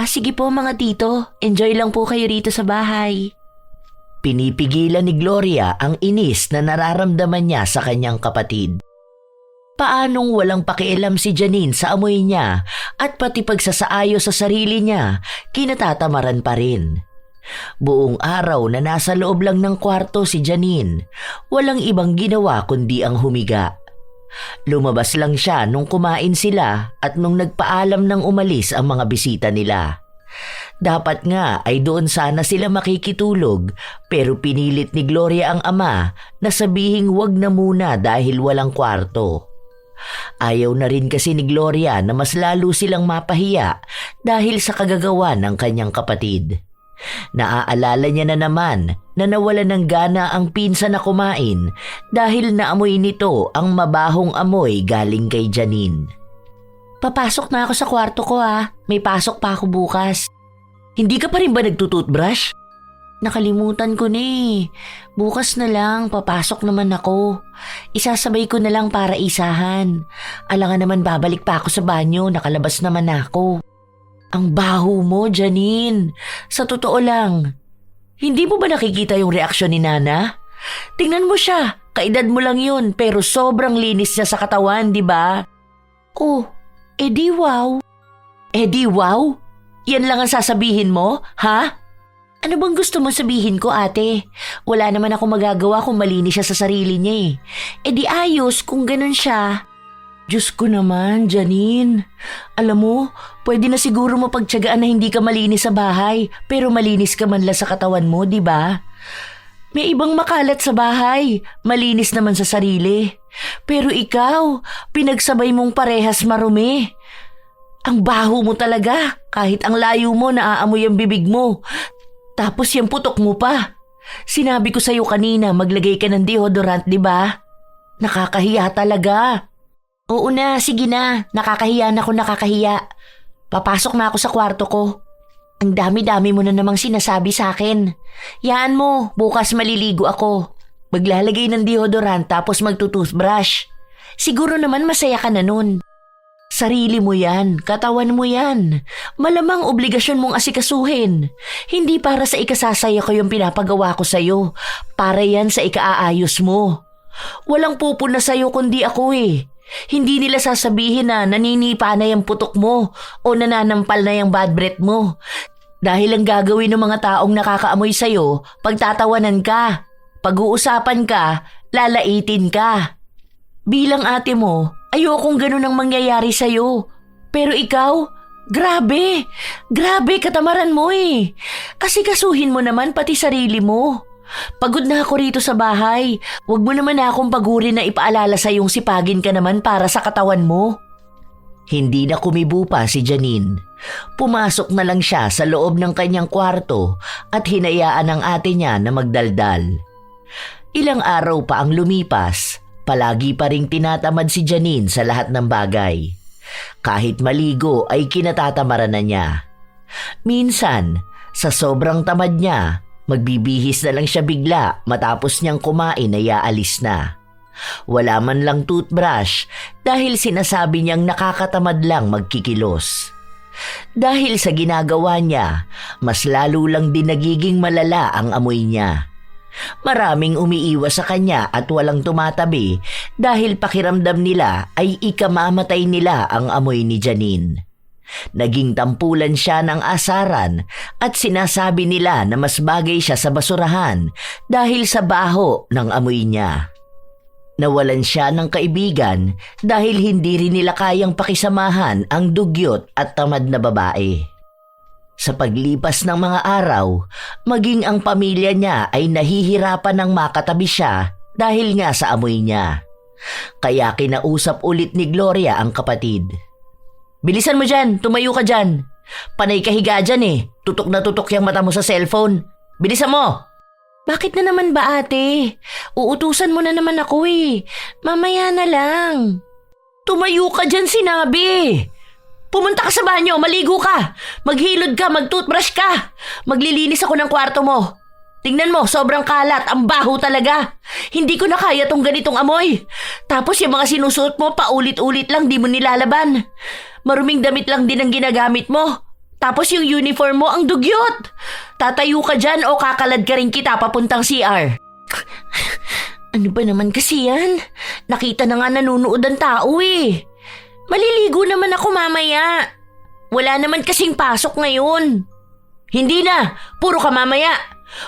Sige po mga tito, enjoy lang po kayo rito sa bahay. Pinipigilan ni Gloria ang inis na nararamdaman niya sa kanyang kapatid. Paanong walang pakialam si Janine sa amoy niya at pati pagsasaayo sa sarili niya, kinatatamaran pa rin. Buong araw na nasa loob lang ng kwarto si Janine, walang ibang ginawa kundi ang humiga. Lumabas lang siya nung kumain sila at nung nagpaalam ng umalis ang mga bisita nila. Dapat nga ay doon sana sila makikitulog pero pinilit ni Gloria ang ama na sabihing wag na muna dahil walang kwarto. Ayaw na rin kasi ni Gloria na mas lalo silang mapahiya dahil sa kagagawa ng kanyang kapatid. Naaalala niya na naman na nawala ng gana ang pinsan na kumain dahil naamoy nito ang mabahong amoy galing kay Janine. Papasok na ako sa kwarto ko may pasok pa ako bukas. Hindi ka pa rin ba nagtututbrush? Nakalimutan ko na Bukas na lang, papasok naman ako. Isasabay ko na lang para isahan. Alangan naman babalik pa ako sa banyo, nakalabas naman ako. Ang baho mo, Janine. Sa totoo lang. Hindi mo ba nakikita yung reaksyon ni Nana? Tingnan mo siya, kaedad mo lang yun pero sobrang linis niya sa katawan, di ba? Oh, edi wow. Edi wow? Yan lang ang sasabihin mo, ha? Ano bang gusto mo sabihin ko, ate? Wala naman ako magagawa kung malinis siya sa sarili niya Eh di ayos kung ganun siya. Diyos ko naman, Janine. Alam mo, pwede na siguro mapagtiyagaan na hindi ka malinis sa bahay, pero malinis ka man lang sa katawan mo, di ba? May ibang makalat sa bahay, malinis naman sa sarili. Pero ikaw, pinagsabay mong parehas marumi. Ang baho mo talaga, kahit ang layo mo naaamoy ang bibig mo. Tapos yung putok mo pa. Sinabi ko sa'yo kanina maglagay ka ng deodorant, di ba? Nakakahiya talaga. Oo na, sige na. Nakakahiya na ako nakakahiya. Papasok na ako sa kwarto ko. Ang dami-dami mo na namang sinasabi sa akin. Yaan mo, bukas maliligo ako. Maglalagay ng deodorant tapos magtutoothbrush. Siguro naman masaya ka na nun. Sarili mo yan, katawan mo yan. Malamang obligasyon mong asikasuhin. Hindi para sa ikasasaya ko yung pinapagawa ko sa'yo. Para yan sa ikaaayos mo. Walang pupuna sa'yo kundi ako Hindi nila sasabihin na naninipa na yung putok mo o nananampal na yung bad breath mo. Dahil ang gagawin ng mga taong nakakaamoy sa'yo, pagtatawanan ka, pag-uusapan ka, lalaitin ka. Bilang ate mo, ayokong ganun ang mangyayari sa'yo. Pero ikaw, grabe katamaran mo Asikasuhin mo naman pati sarili mo. Pagod na ako rito sa bahay. Huwag mo naman akong pagurin na ipaalala sa iyong sipagin ka naman para sa katawan mo. Hindi na kumibo pa si Janine. Pumasok na lang siya sa loob ng kanyang kwarto at hinayaan ang ate niya na magdaldal. Ilang araw pa ang lumipas, palagi pa ring tinatamad si Janine sa lahat ng bagay. Kahit maligo ay kinatatamaran na niya. Minsan, sa sobrang tamad niya, magbibihis na lang siya bigla matapos niyang kumain ay aalis na. Wala man lang toothbrush dahil sinasabi niyang nakakatamad lang magkikilos. Dahil sa ginagawa niya, mas lalo lang din nagiging malala ang amoy niya. Maraming umiiwas sa kanya at walang tumatabi dahil pakiramdam nila ay ikamamatay nila ang amoy ni Janine. Naging tampulan siya ng asaran at sinasabi nila na mas bagay siya sa basurahan dahil sa baho ng amoy niya. Nawalan siya ng kaibigan dahil hindi rin nila kayang pakisamahan ang dugyot at tamad na babae. Sa paglipas ng mga araw, maging ang pamilya niya ay nahihirapan ng makatabi siya dahil nga sa amoy niya. Kaya kinausap ulit ni Gloria ang kapatid. Bilisan mo dyan, tumayo ka dyan. Panay ka higa dyan tutok na tutok yung mata mo sa cellphone. Bilisan mo! Bakit na naman ba ate? Uutusan mo na naman ako Mamaya na lang. Tumayo ka dyan sinabi. Pumunta ka sa banyo, maligo ka. Maghilod ka, magtoothbrush ka. Maglilinis ako ng kwarto mo. Tingnan mo, sobrang kalat. Ang baho talaga. Hindi ko na kaya tong ganitong amoy. Tapos yung mga sinusuot mo, paulit-ulit lang, di mo nilalaban. Maruming damit lang din ang ginagamit mo. Tapos yung uniform mo, ang dugyot. Tatayo ka dyan o kakalad ka rin kita papuntang CR. Ano ba naman kasi yan? Nakita na nga nanunood ang tao eh. Maliligo naman ako mamaya. Wala naman kasing pasok ngayon. Hindi na, puro ka mamaya.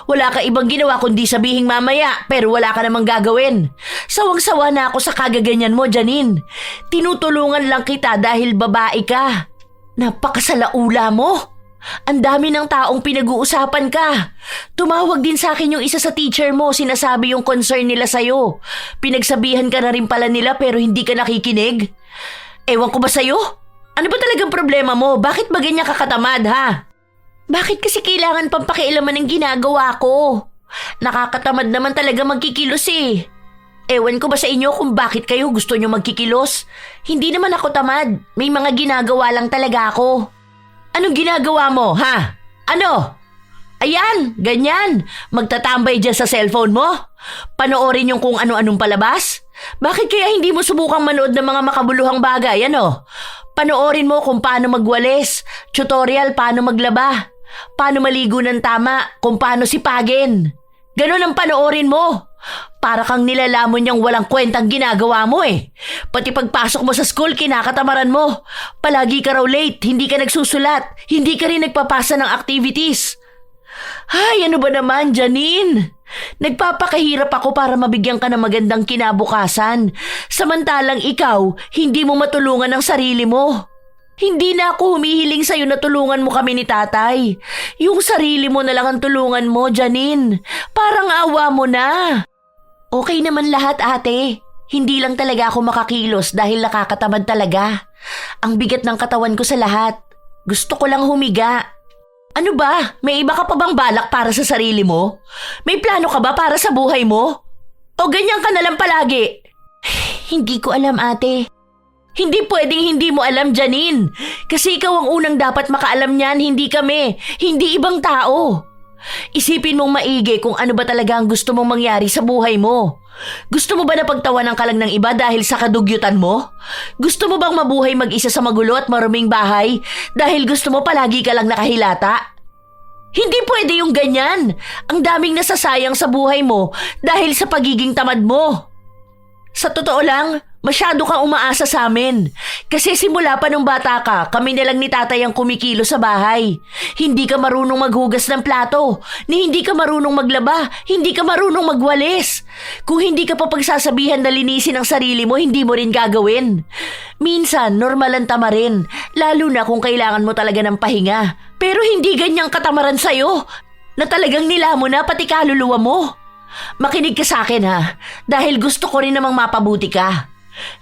Wala ka ibang ginawa kundi sabihing mamaya pero wala ka namang gagawin. Sawang-sawa na ako sa kagaganyan mo, Janine. Tinutulungan lang kita dahil babae ka. Napakasalaula mo. Ang dami ng taong pinag-uusapan ka. Tumawag din sa akin yung isa sa teacher mo, sinasabi yung concern nila sa'yo. Pinagsabihan ka na rin pala nila pero hindi ka nakikinig. Ewan ko ba sa'yo? Ano ba talagang problema mo? Bakit ba ganyan kakatamad, ha? Bakit kasi kailangan pang pakialaman ng ginagawa ko? Nakakatamad naman talaga magkikilos eh. Ewan ko ba sa inyo kung bakit kayo gusto nyo magkikilos? Hindi naman ako tamad. May mga ginagawa lang talaga ako. Anong ginagawa mo, ha? Ano? Ayan, ganyan. Magtatambay dyan sa cellphone mo? Panoorin yung kung ano-anong palabas? Bakit kaya hindi mo subukang manood ng mga makabuluhang bagay, ano? Panoorin mo kung paano magwalis, tutorial paano maglaba, paano maligo ng tama, kung paano sipagin. Ganon ang panoorin mo. Para kang nilalamon niyang walang kwentang ginagawa mo eh. Pati pagpasok mo sa school, kinakatamaran mo. Palagi ka raw late, hindi ka nagsusulat, hindi ka rin nagpapasa ng activities. Ay, ano ba naman, Janine? Nagpapakahirap ako para mabigyan ka ng magandang kinabukasan. Samantalang ikaw, hindi mo matulungan ang sarili mo. Hindi na ako humihiling sa'yo na tulungan mo kami ni tatay. Yung sarili mo na lang ang tulungan mo, Janine. Parang awa mo na. Okay naman lahat, ate. Hindi lang talaga ako makakilos dahil nakakatamad talaga. Ang bigat ng katawan ko sa lahat. Gusto ko lang humiga. Ano ba? May iba ka pa bang balak para sa sarili mo? May plano ka ba para sa buhay mo? O ganyan ka na lang palagi? Hindi ko alam, ate. Hindi pwedeng hindi mo alam, Janine. Kasi ikaw ang unang dapat makaalam niyan, hindi kami. Hindi ibang tao. Isipin mong maigi kung ano ba talaga ang gusto mong mangyari sa buhay mo. Gusto mo ba na pagtawanan ka lang ng iba dahil sa kadugyutan mo? Gusto mo bang mabuhay mag-isa sa magulo at maruming bahay dahil gusto mo palagi ka lang nakahilata? Hindi pwede yung ganyan. Ang daming nasasayang sa buhay mo dahil sa pagiging tamad mo. Sa totoo lang, masyado kang umaasa sa amin. Kasi simula pa nung bata ka, kami na lang ni tatay ang kumikilo sa bahay. Hindi ka marunong maghugas ng plato, ni hindi ka marunong maglaba, hindi ka marunong magwalis. Kung hindi ka pa pagsasabihan na linisin ang sarili mo, hindi mo rin gagawin. Minsan, normal ang tama rin, lalo na kung kailangan mo talaga ng pahinga. Pero hindi ganyang katamaran sa'yo, na talagang nila mo na pati kaluluwa mo. Makinig ka sa akin ha, dahil gusto ko rin namang mapabuti ka.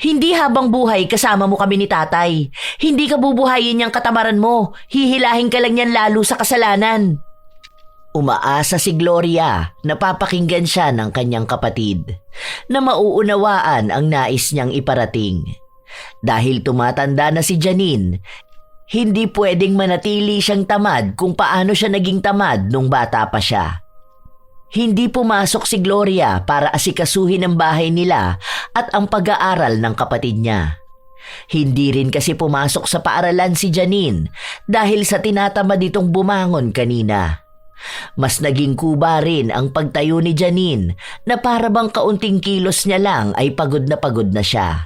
Hindi habang buhay kasama mo kami ni tatay. Hindi ka bubuhayin niyang katamaran mo. Hihilahin ka lang niyan lalo sa kasalanan. Umaasa si Gloria na papakinggan siya ng kanyang kapatid na mauunawaan ang nais niyang iparating. Dahil tumatanda na si Janine, hindi pwedeng manatili siyang tamad kung paano siya naging tamad nung bata pa siya. Hindi pumasok si Gloria para asikasuhin ang bahay nila at ang pag-aaral ng kapatid niya. Hindi rin kasi pumasok sa paaralan si Janine dahil sa tinatamad itong bumangon kanina. Mas naging kuba rin ang pagtayo ni Janine na para bang kaunting kilos niya lang ay pagod na siya.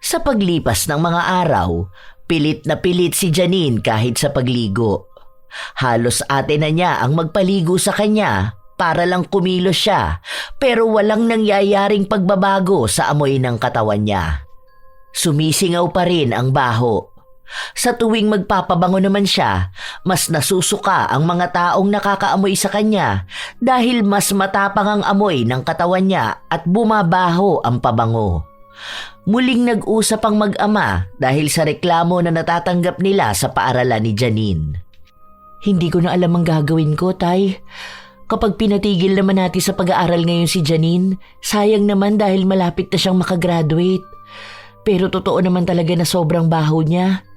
Sa paglipas ng mga araw, pilit na pilit si Janine kahit sa pagligo. Halos ate na niya ang magpaligo sa kanya para lang kumilos siya, pero walang nangyayaring pagbabago sa amoy ng katawan niya. Sumisingaw pa rin ang baho. Sa tuwing magpapabango naman siya, mas nasusuka ang mga taong nakakaamoy sa kanya dahil mas matapang ang amoy ng katawan niya at bumabaho ang pabango. Muling nag-usap ang mag-ama dahil sa reklamo na natatanggap nila sa paaralan ni Janine. Hindi ko na alam ang gagawin ko, Tay. Kapag pinatigil naman natin sa pag-aaral ngayon si Janine, sayang naman dahil malapit na siyang makagraduate. Pero totoo naman talaga na sobrang baho niya.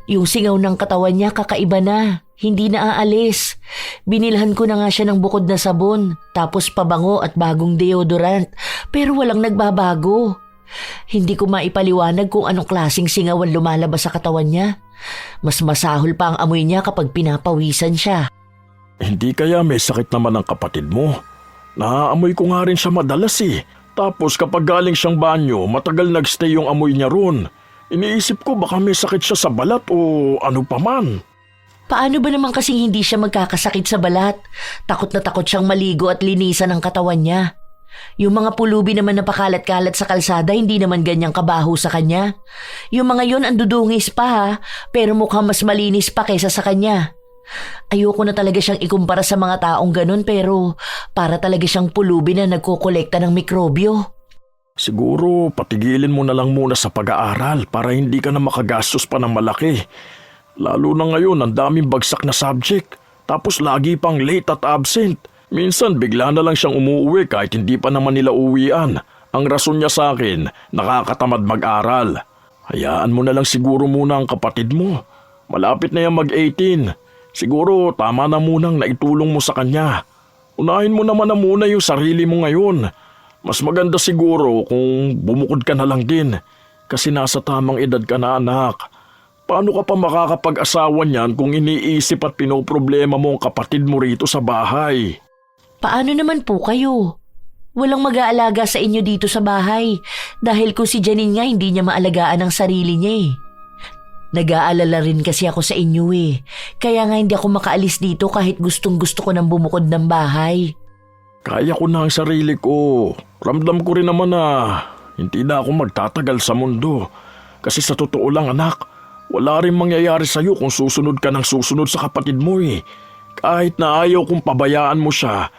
Yung singaw ng katawan niya kakaiba na. Hindi na aalis. Binilhan ko na nga siya ng bukod na sabon, tapos pabango at bagong deodorant, pero walang nagbabago. Hindi ko maipaliwanag kung anong klaseng singawan lumalabas sa katawan niya. Mas masahol pa ang amoy niya kapag pinapawisan siya. Hindi kaya may sakit naman ang kapatid mo? Naaamoy ko nga rin siya madalas eh. Tapos kapag galing siyang banyo, matagal nagstay yung amoy niya ron. Iniisip ko baka may sakit siya sa balat o ano pa man. Paano ba naman kasing hindi siya magkakasakit sa balat? Takot na takot siyang maligo at linisan ang katawan niya. Yung mga pulubi naman na pakalat-kalat sa kalsada, hindi naman ganyang kabaho sa kanya. Yung mga yun ang dudungis pa ha, pero mukhang mas malinis pa kaysa sa kanya. Ayoko na talaga siyang ikumpara sa mga taong ganun, pero para talaga siyang pulubi na nagkokolekta ng mikrobyo. Siguro patigilin mo na lang muna sa pag-aaral para hindi ka na makagastos pa ng malaki. Lalo na ngayon ang daming bagsak na subject, tapos lagi pang late at absent. Minsan bigla na lang siyang umuwi kahit hindi pa naman nila uwian. Ang rason niya sa akin, nakakatamad mag-aral. Hayaan mo na lang siguro muna ang kapatid mo. Malapit na yan mag-18. Siguro tama na munang naitulong mo sa kanya. Unahin mo naman na muna yung sarili mo ngayon. Mas maganda siguro kung bumukod ka na lang din. Kasi nasa tamang edad ka na, anak. Paano ka pa makakapag-asawa niyan kung iniisip at pinoproblema mo ang kapatid mo rito sa bahay? Paano naman po kayo? Walang mag-aalaga sa inyo dito sa bahay dahil kung si Janine nga hindi niya maalagaan ang sarili niya eh. Nag-aalala rin kasi ako sa inyo eh. Kaya nga hindi ako makaalis dito kahit gustong gusto ko nang bumukod ng bahay. Kaya ko na ang sarili ko. Ramdam ko rin naman na hindi na ako magtatagal sa mundo. Kasi sa totoo lang anak, wala rin mangyayari sa'yo kung susunod ka ng susunod sa kapatid mo eh. Kahit na ayaw kong pabayaan mo siya,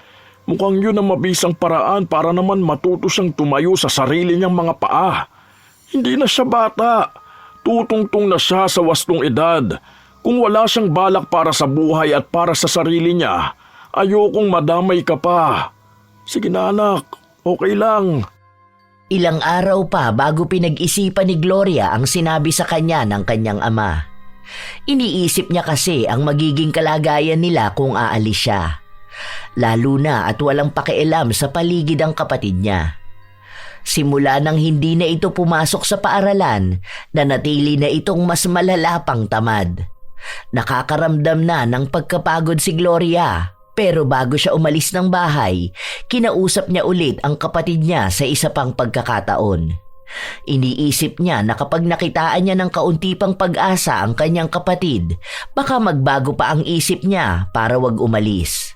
mukhang yun ang mabisang paraan para naman matuto siyang tumayo sa sarili niyang mga paa. Hindi na siya bata. Tutungtong na siya sa wastong edad. Kung wala siyang balak para sa buhay at para sa sarili niya, ayokong madamay ka pa. Sige na anak, okay lang. Ilang araw pa bago pinag-isipan ni Gloria ang sinabi sa kanya ng kanyang ama. Iniisip niya kasi ang magiging kalagayan nila kung aalis siya. Lalo na at walang pakialam sa paligid ang kapatid niya. Simula nang hindi na ito pumasok sa paaralan, nanatili na itong mas malala pang tamad. Nakakaramdam na ng pagkapagod si Gloria. Pero bago siya umalis ng bahay, kinausap niya ulit ang kapatid niya sa isa pang pagkakataon. Iniisip niya na kapag nakitaan niya ng kaunti pang pag-asa ang kanyang kapatid, baka magbago pa ang isip niya para wag umalis.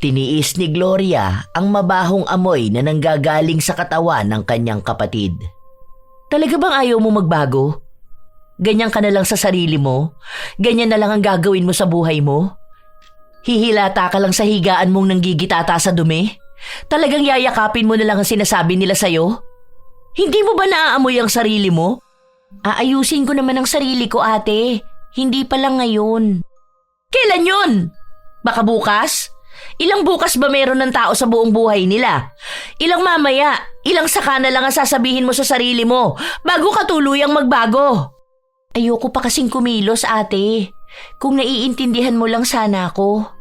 Tiniis ni Gloria ang mabahong amoy na nanggagaling sa katawan ng kanyang kapatid. Talaga bang ayaw mo magbago? Ganyan ka na lang sa sarili mo? Ganyan na lang ang gagawin mo sa buhay mo? Hihilata ka lang sa higaan mong nanggigitata sa dumi? Talagang yayakapin mo na lang ang sinasabi nila sa'yo? Hindi mo ba naaamoy ang sarili mo? Aayusin ko naman ang sarili ko, ate. Hindi pa lang ngayon. Kailan yun? Baka bukas? Ilang bukas ba meron ng tao sa buong buhay nila? Ilang mamaya? Ilang saka na lang ang sasabihin mo sa sarili mo bago ka tuluyang magbago? Ayoko pa kasing kumilos, ate. Kung naiintindihan mo lang sana ako.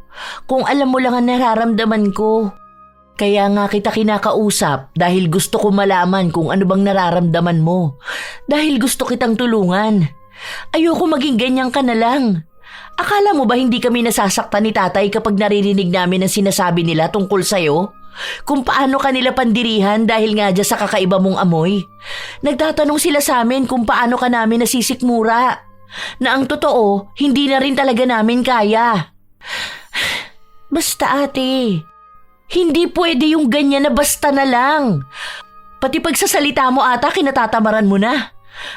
Kung alam mo lang ang nararamdaman ko. Kaya nga kita kinakausap dahil gusto ko malaman kung ano bang nararamdaman mo. Dahil gusto kitang tulungan. Ayoko maging ganyan ka na lang. Akala mo ba hindi kami nasasaktan ni tatay kapag naririnig namin ang sinasabi nila tungkol sa'yo? Kung paano kanila pandirihan dahil nga dyan sa kakaiba mong amoy? Nagtatanong sila sa amin kung paano ka namin nasisikmura. Na ang totoo, hindi na rin talaga namin kaya. Basta ate, hindi pwede yung ganyan na basta na lang. Pati pagsasalita mo ata kinatatamaran mo na.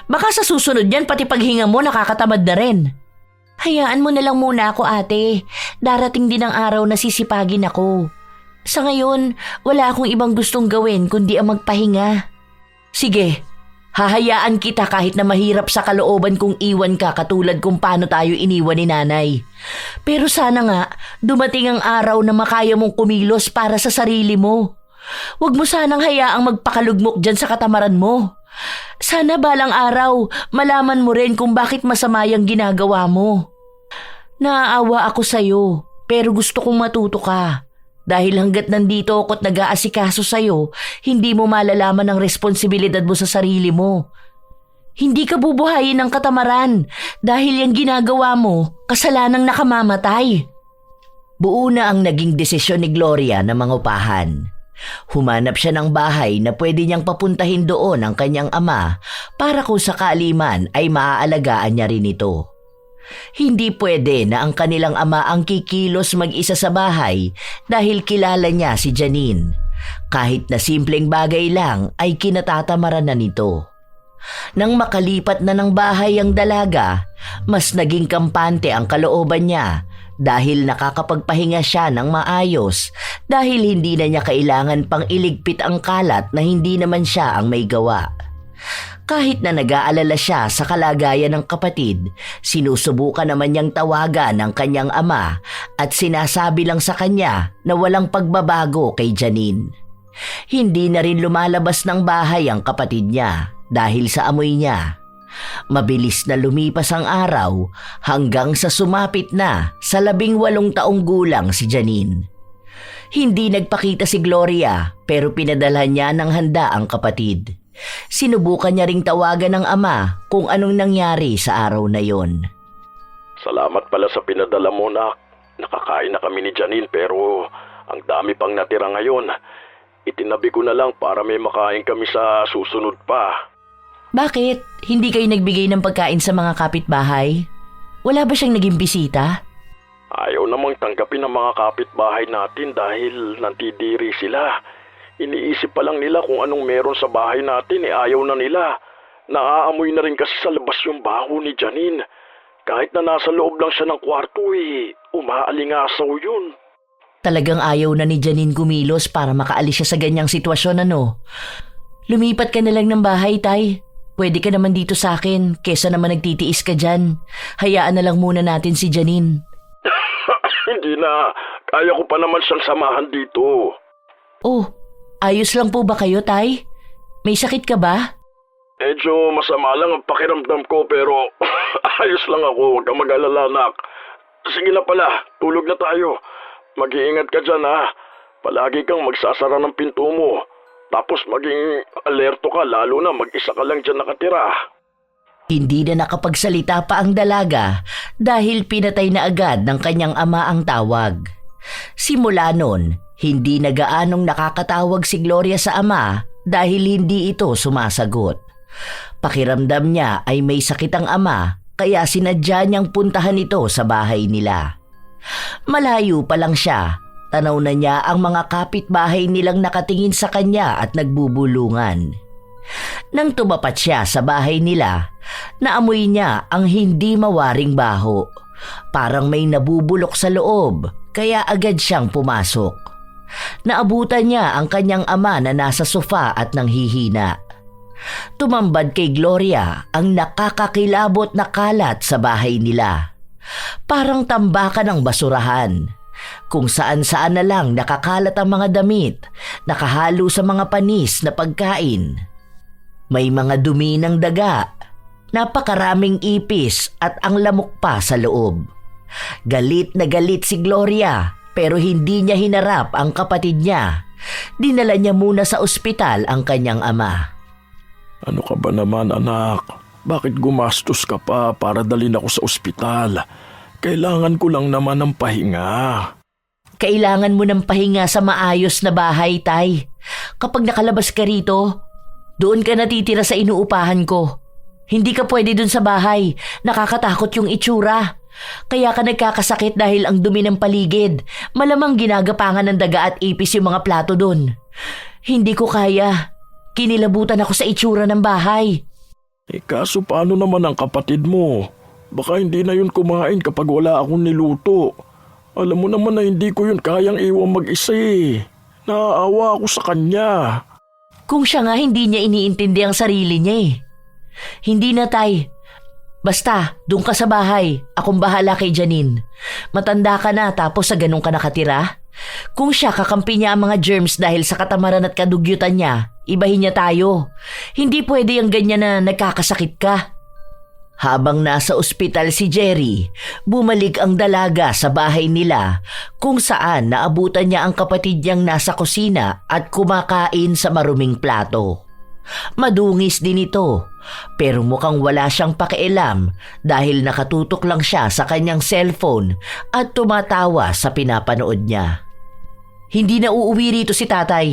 Baka sa susunod yan pati paghinga mo nakakatamad na rin. Hayaan mo na lang muna ako ate. Darating din ang araw na sisipagin ako. Sa ngayon, wala akong ibang gustong gawin kundi ang magpahinga. Sige, hahayaan kita kahit na mahirap sa kalooban kung iwan ka katulad kung paano tayo iniwan ni nanay. Pero sana nga, dumating ang araw na makaya mong kumilos para sa sarili mo. Huwag mo sanang hayaang magpakalugmok dyan sa katamaran mo. Sana balang araw, malaman mo rin kung bakit masama yung ginagawa mo. Naaawa ako sa'yo, pero gusto kong matuto ka. Dahil hanggat nandito ako't nag-aasikaso sa'yo, hindi mo malalaman ang responsibilidad mo sa sarili mo. Hindi ka bubuhayin ng katamaran dahil yung ginagawa mo, kasalanang nakamamatay. Buo na ang naging desisyon ni Gloria na mangupahan. Humanap siya ng bahay na pwede niyang papuntahin doon ang kanyang ama para kung sakali man ay maaalagaan niya rin ito. Hindi pwede na ang kanilang ama ang kikilos mag-isa sa bahay dahil kilala niya si Janine. Kahit na simpleng bagay lang ay kinatatamaran na nito. Nang makalipat na ng bahay ang dalaga, mas naging kampante ang kalooban niya dahil nakakapagpahinga siya ng maayos dahil hindi na niya kailangan pang iligpit ang kalat na hindi naman siya ang may gawa. Kahit na nag-aalala siya sa kalagayan ng kapatid, sinusubukan naman niyang tawagan ng kanyang ama at sinasabi lang sa kanya na walang pagbabago kay Janine. Hindi na rin lumalabas ng bahay ang kapatid niya dahil sa amoy niya. Mabilis na lumipas ang araw hanggang sa sumapit na sa 18 taong gulang si Janine. Hindi nagpakita si Gloria pero pinadalhan niya ng handa ang kapatid. Sinubukan niya ring tawagan ng ama kung anong nangyari sa araw na yon. Salamat pala sa pinadala mo, nak. Nakakain na kami ni Janine pero ang dami pang natira ngayon. Itinabi ko na lang para may makain kami sa susunod pa. Bakit? Hindi kayo nagbigay ng pagkain sa mga kapitbahay? Wala ba siyang naging bisita? Ayaw namang tanggapin ng mga kapitbahay natin dahil nantidiri sila. Iniisip pa lang nila kung anong meron sa bahay natin ayaw na nila. Naaamoy na rin kasi sa labas yung baho ni Janine. Kahit na nasa loob lang siya ng kwarto umaalingasaw yun. Talagang ayaw na ni Janine kumilos para makaalis siya sa ganyang sitwasyon ano? Lumipat ka na lang ng bahay, Tay. Pwede ka naman dito sa akin kesa naman nagtitiis ka dyan. Hayaan na lang muna natin si Janine. Hindi na. Kaya ko pa naman siyang samahan dito. Oh, ayos lang po ba kayo, Tay? May sakit ka ba? Medyo masama lang ang pakiramdam ko pero ayos lang ako. Huwag kang mag-alala, nak. Sige na pala, tulog na tayo. Mag-iingat ka dyan, ha. Palagi kang magsasara ng pinto mo. Tapos maging alerto ka lalo na mag-isa ka lang dyan nakatira. Hindi na nakapagsalita pa ang dalaga dahil pinatay na agad ng kanyang ama ang tawag. Simula nun, hindi na gaanong nakakatawag si Gloria sa ama dahil hindi ito sumasagot. Pakiramdam niya ay may sakit ang ama kaya sinadya niyang puntahan ito sa bahay nila. Malayo pa lang siya, tanaw na niya ang mga kapitbahay nilang nakatingin sa kanya at nagbubulungan. Nang tumapat siya sa bahay nila, naamoy niya ang hindi mawaring baho. Parang may nabubulok sa loob, kaya agad siyang pumasok. Naabutan niya ang kanyang ama na nasa sofa at nanghihina. Tumambad kay Gloria ang nakakakilabot na kalat sa bahay nila. Parang tambakan ng basurahan. Kung saan-saan na lang nakakalat ang mga damit, nakahalo sa mga panis na pagkain. May mga dumi ng daga, napakaraming ipis at ang lamok pa sa loob. Galit na galit si Gloria pero hindi niya hinarap ang kapatid niya. Dinala niya muna sa ospital ang kanyang ama. Ano ka ba naman, anak? Bakit gumastos ka pa para dalhin ako sa ospital? Kailangan ko lang naman ng pahinga. Kailangan mo ng pahinga sa maayos na bahay, Tay. Kapag nakalabas ka rito, doon ka natitira sa inuupahan ko. Hindi ka pwede dun sa bahay. Nakakatakot yung itsura. Kaya ka nagkakasakit dahil ang dumi ng paligid. Malamang ginagapangan ng daga at ipis yung mga plato dun. Hindi ko kaya. Kinilabutan ako sa itsura ng bahay. Kaso paano naman ang kapatid mo? Baka hindi na yun kumain kapag wala akong niluto. Alam mo naman na hindi ko yun kayang iwan mag-isa Naaawa ako sa kanya. Kung siya nga hindi niya iniintindi ang sarili niya Hindi na, Tay. Basta, doon ka sa bahay. Akong bahala kay Janine. Matanda ka na tapos sa ganun ka nakatira? Kung siya kakampi niya ang mga germs dahil sa katamaran at kadugyutan niya, ibahin niya tayo. Hindi pwede yung ganyan na nagkakasakit ka. Habang nasa ospital si Jerry, bumalik ang dalaga sa bahay nila kung saan naabutan niya ang kapatid niyang nasa kusina at kumakain sa maruming plato. Madungis din ito, pero mukhang wala siyang pakialam dahil nakatutok lang siya sa kanyang cellphone at tumatawa sa pinapanood niya. Hindi na uuwi rito si tatay.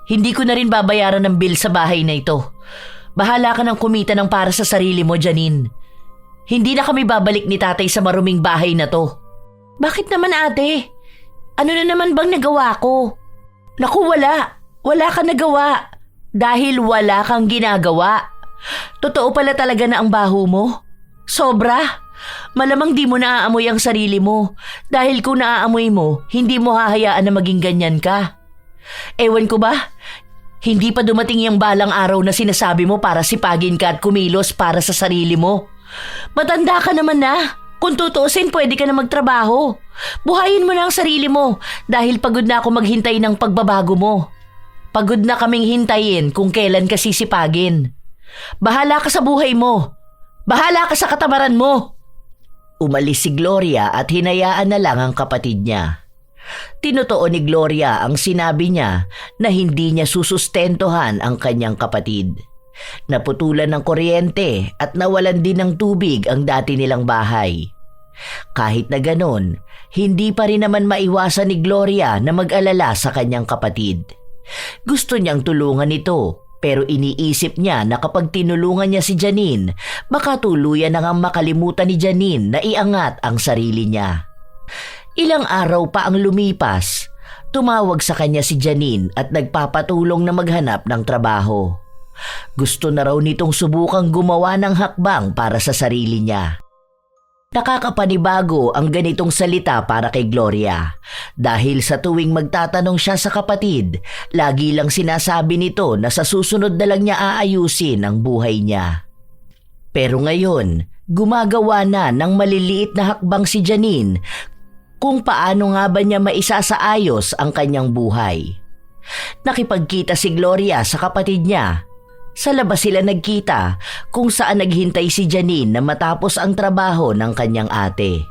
Hindi ko na rin babayaran ng bill sa bahay na ito. Bahala ka ng kumita ng para sa sarili mo, Janine. Hindi na kami babalik ni tatay sa maruming bahay na to. Bakit naman ate? Ano na naman bang nagawa ko? Naku, wala. Wala ka nagawa. Dahil wala kang ginagawa. Totoo pala talaga na ang baho mo? Sobra. Malamang di mo naaamoy ang sarili mo. Dahil kung naaamoy mo, hindi mo hahayaan na maging ganyan ka. Ewan ko ba? Hindi pa dumating yung balang araw na sinasabi mo para sipagin ka at kumilos para sa sarili mo. Matanda ka naman na. Kung tutuusin, pwede ka na magtrabaho. Buhayin mo na ang sarili mo dahil pagod na ako maghintay ng pagbabago mo. Pagod na kaming hintayin kung kailan ka sisipagin. Bahala ka sa buhay mo. Bahala ka sa katamaran mo. Umalis si Gloria at hinayaan na lang ang kapatid niya. Tinotoo ni Gloria ang sinabi niya na hindi niya susustentuhan ang kanyang kapatid. Naputulan ng kuryente at nawalan din ng tubig ang dati nilang bahay. Kahit na ganon, hindi pa rin naman maiwasan ni Gloria na mag-alala sa kanyang kapatid. Gusto niyang tulungan ito pero iniisip niya na kapag tinulungan niya si Janine, baka tuluyan na ngang makalimutan ni Janine na iangat ang sarili niya. Ilang araw pa ang lumipas, tumawag sa kanya si Janine at nagpapatulong na maghanap ng trabaho. Gusto na raw nitong subukang gumawa ng hakbang para sa sarili niya. Nakakapanibago ang ganitong salita para kay Gloria dahil sa tuwing magtatanong siya sa kapatid, lagi lang sinasabi nito na sa susunod na lang niya aayusin ang buhay niya. Pero ngayon, gumagawa na ng maliliit na hakbang si Janine kung paano nga ba niya maisasaayos ang kanyang buhay. Nakipagkita si Gloria sa kapatid niya. Sa labas sila nagkita kung saan naghintay si Janine na matapos ang trabaho ng kanyang ate.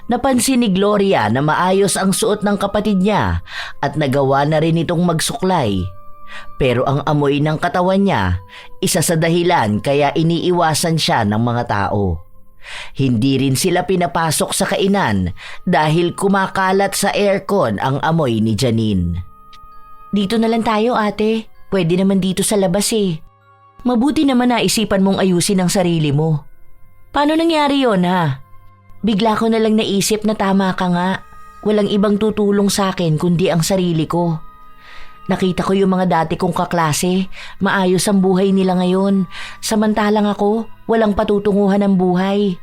Napansin ni Gloria na maayos ang suot ng kapatid niya at nagawa na rin itong magsuklay. Pero ang amoy ng katawan niya, isa sa dahilan kaya iniiwasan siya ng mga tao. Hindi rin sila pinapasok sa kainan dahil kumakalat sa aircon ang amoy ni Janine. Dito na lang tayo ate. Pwede naman dito sa labas eh. Mabuti naman naisipan mong ayusin ang sarili mo. Paano nangyari yon ha? Bigla ko na lang naisip na tama ka nga. Walang ibang tutulong sa akin kundi ang sarili ko. Nakita ko yung mga dati kong kaklase. Maayos ang buhay nila ngayon. Samantalang ako, walang patutunguhan ng buhay.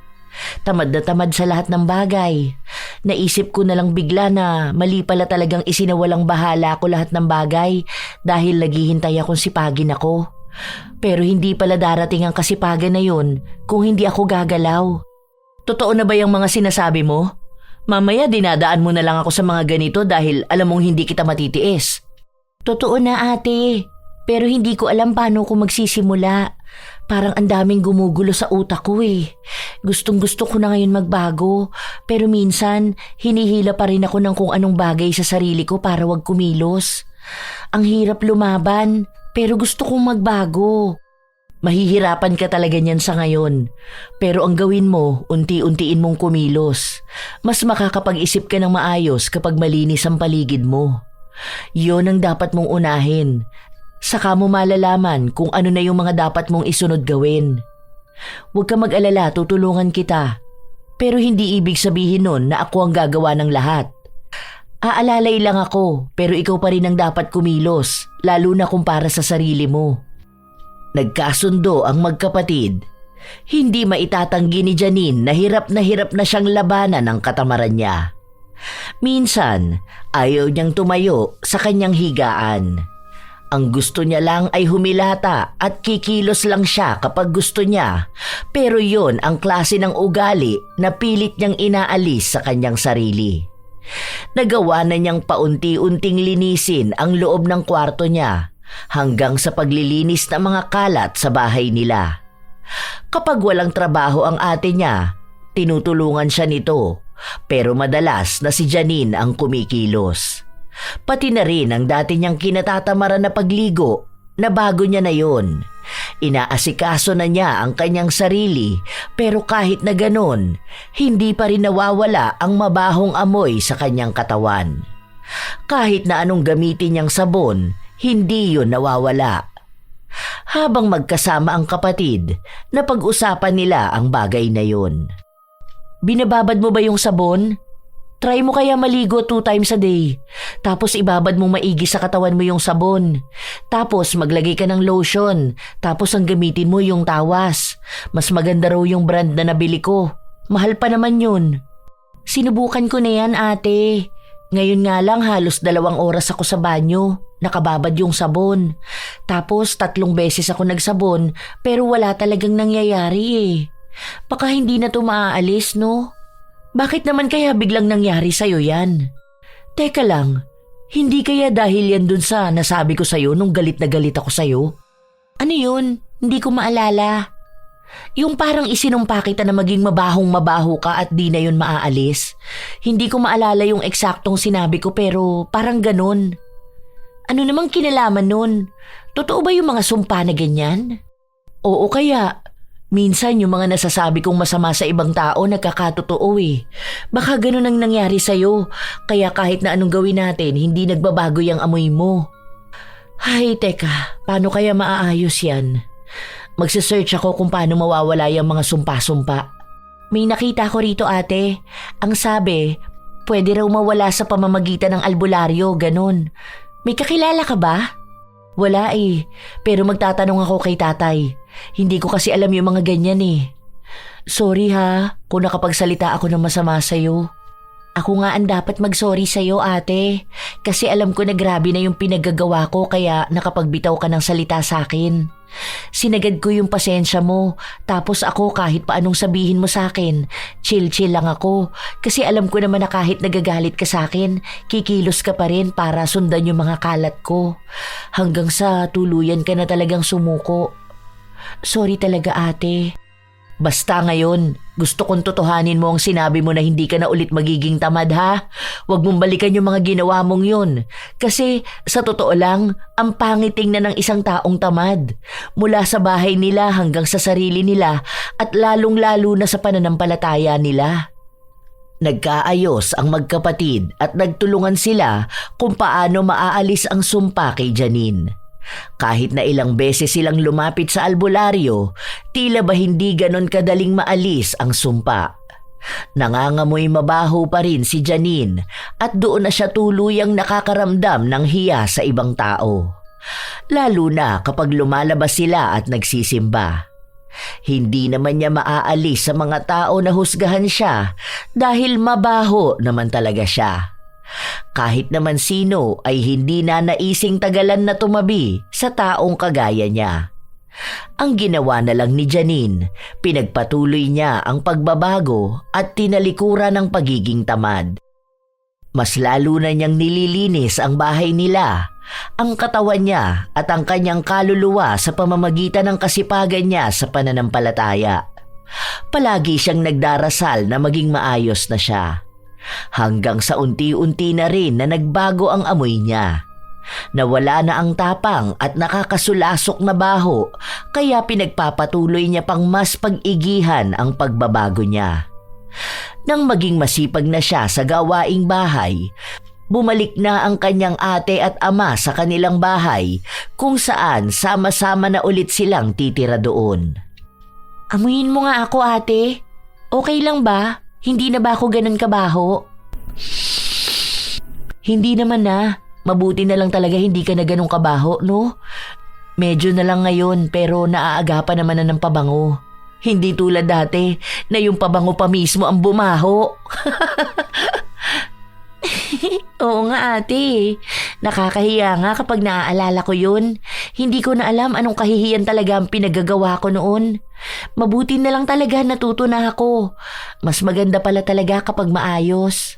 Tamad na tamad sa lahat ng bagay. Naisip ko na lang bigla na mali pala talagang isinawalang bahala ko lahat ng bagay dahil naghihintay akong sipagin ako. Pero hindi pala darating ang kasipagan na yun kung hindi ako gagalaw. Totoo na ba yung mga sinasabi mo? Mamaya dinadaan mo na lang ako sa mga ganito dahil alam mong hindi kita matitiis. Totoo na ate, pero hindi ko alam paano ko magsisimula. Parang ang daming gumugulo sa utak ko eh. Gustong-gusto ko na ngayon magbago, pero minsan hinihila pa rin ako ng kung anong bagay sa sarili ko para wag kumilos. Ang hirap lumaban, pero gusto kong magbago. Mahihirapan ka talaga niyan sa ngayon. Pero ang gawin mo, unti-untiin mong kumilos. Mas makakapag-isip ka ng maayos kapag malinis ang paligid mo. Yon ang dapat mong unahin. Saka mo malalaman kung ano na yung mga dapat mong isunod gawin. Huwag ka mag-alala, tutulungan kita. Pero hindi ibig sabihin nun na ako ang gagawa ng lahat. Aalalay lang ako, pero ikaw pa rin ang dapat kumilos, lalo na kung para sa sarili mo. Nagkasundo ang magkapatid. Hindi maitatanggi ni Janine na hirap na siyang labanan ang katamaran niya. Minsan, ayaw niyang tumayo sa kanyang higaan. Ang gusto niya lang ay humilata at kikilos lang siya kapag gusto niya. Pero yon ang klase ng ugali na pilit niyang inaalis sa kanyang sarili. Nagawa na niyang paunti-unting linisin ang loob ng kwarto niya hanggang sa paglilinis ng mga kalat sa bahay nila. Kapag walang trabaho ang ate niya, tinutulungan siya nito. Pero madalas na si Janine ang kumikilos. Pati na rin ang dati niyang kinatatamaran na pagligo na bago niya na yon. Inaasikaso na niya ang kanyang sarili pero kahit na ganon, hindi pa rin nawawala ang mabahong amoy sa kanyang katawan. Kahit na anong gamitin niyang sabon, hindi yun nawawala. Habang magkasama ang kapatid, napag-usapan nila ang bagay na yun. Binababad mo ba yung sabon? Try mo kaya maligo 2 times a day. Tapos ibabad mong maigi sa katawan mo yung sabon. Tapos maglagay ka ng lotion. Tapos ang gamitin mo yung tawas. Mas maganda raw yung brand na nabili ko. Mahal pa naman yun. Sinubukan ko na yan, ate. Ngayon nga lang halos 2 oras ako sa banyo. Nakababad yung sabon. Tapos 3 beses ako nagsabon pero wala talagang nangyayari eh. Baka hindi na to maaalis, no? Bakit naman kaya biglang nangyari sa'yo yan? Teka lang, hindi kaya dahil yan dun sa nasabi ko sa'yo nung galit na galit ako sa'yo? Ano yun? Hindi ko maalala. Yung parang isinumpa kita na maging mabahong-mabaho ka at di na yun maaalis. Hindi ko maalala yung eksaktong sinabi ko pero parang ganun. Ano namang kinalaman nun? Totoo ba yung mga sumpa na ganyan? Oo kaya. Minsan yung mga nasasabi kong masama sa ibang tao nagkakatotoo eh. Baka ganun ang nangyari sa'yo. Kaya kahit na anong gawin natin, hindi nagbabago yung amoy mo. Ay, teka. Paano kaya maaayos yan? Magsisearch ako kung paano mawawala yung mga sumpa-sumpa. May nakita ko rito ate. Ang sabi, pwede raw mawala sa pamamagitan ng albularyo, ganun. May kakilala ka ba? Wala eh, pero magtatanong ako kay tatay. Hindi ko kasi alam yung mga ganyan eh. Sorry ha, kung nakapagsalita ako ng masama sa'yo. Ako nga ang dapat mag-sorry sa'yo ate. Kasi alam ko na grabe na yung pinaggagawa ko kaya nakapagbitaw ka ng salita sa'kin. Sinagad ko yung pasensya mo. Tapos ako kahit pa anong sabihin mo sa'kin, chill-chill lang ako. Kasi alam ko naman na kahit nagagalit ka sa'kin, kikilos ka pa rin para sundan yung mga kalat ko. Hanggang sa tuluyan ka na talagang sumuko. Sorry talaga ate. Basta ngayon, gusto kong totohanin mo ang sinabi mo na hindi ka na ulit magiging tamad ha. Huwag mong balikan yung mga ginawa mong yun. Kasi sa totoo lang, ang pangit tingnan ng isang taong tamad. Mula sa bahay nila hanggang sa sarili nila at lalong-lalo na sa pananampalataya nila. Nagkaayos ang magkapatid at nagtulungan sila kung paano maaalis ang sumpa kay Janine. Kahit na ilang beses silang lumapit sa albularyo, tila ba hindi ganon kadaling maalis ang sumpa. Nangangamoy mabaho pa rin si Janine at doon na siya tuluyang nakakaramdam ng hiya sa ibang tao. Lalo na kapag lumalabas sila at nagsisimba. Hindi naman niya maaalis sa mga tao na husgahan siya dahil mabaho naman talaga siya. Kahit naman sino ay hindi na naising tagalan na tumabi sa taong kagaya niya. Ang ginawa na lang ni Janine, pinagpatuloy niya ang pagbabago at tinalikuran ng pagiging tamad. Mas lalo na niyang nililinis ang bahay nila, ang katawan niya at ang kanyang kaluluwa sa pamamagitan ng kasipagan niya sa pananampalataya. Palagi siyang nagdarasal na maging maayos na siya. Hanggang sa unti-unti na rin na nagbago ang amoy niya. Nawala na ang tapang at nakakasulasok na baho kaya pinagpapatuloy niya pang mas pag-igihan ang pagbabago niya. Nang maging masipag na siya sa gawaing bahay, bumalik na ang kanyang ate at ama sa kanilang bahay kung saan sama-sama na ulit silang titira doon. Amuyin mo nga ako ate. Okay lang ba? Hindi na ba ako ganun kabaho? Hindi naman na. Mabuti na lang talaga hindi ka na ganun kabaho, no? Medyo na lang ngayon pero naaagapan naman na ng pabango. Hindi tulad dati na yung pabango pa mismo ang bumaho. Oo nga ate. Nakakahiya nga kapag naaalala ko yun. Hindi ko na alam anong kahihiyan talaga ang pinagagawa ko noon. Mabuti na lang talaga natuto na ako. Mas maganda pala talaga kapag maayos.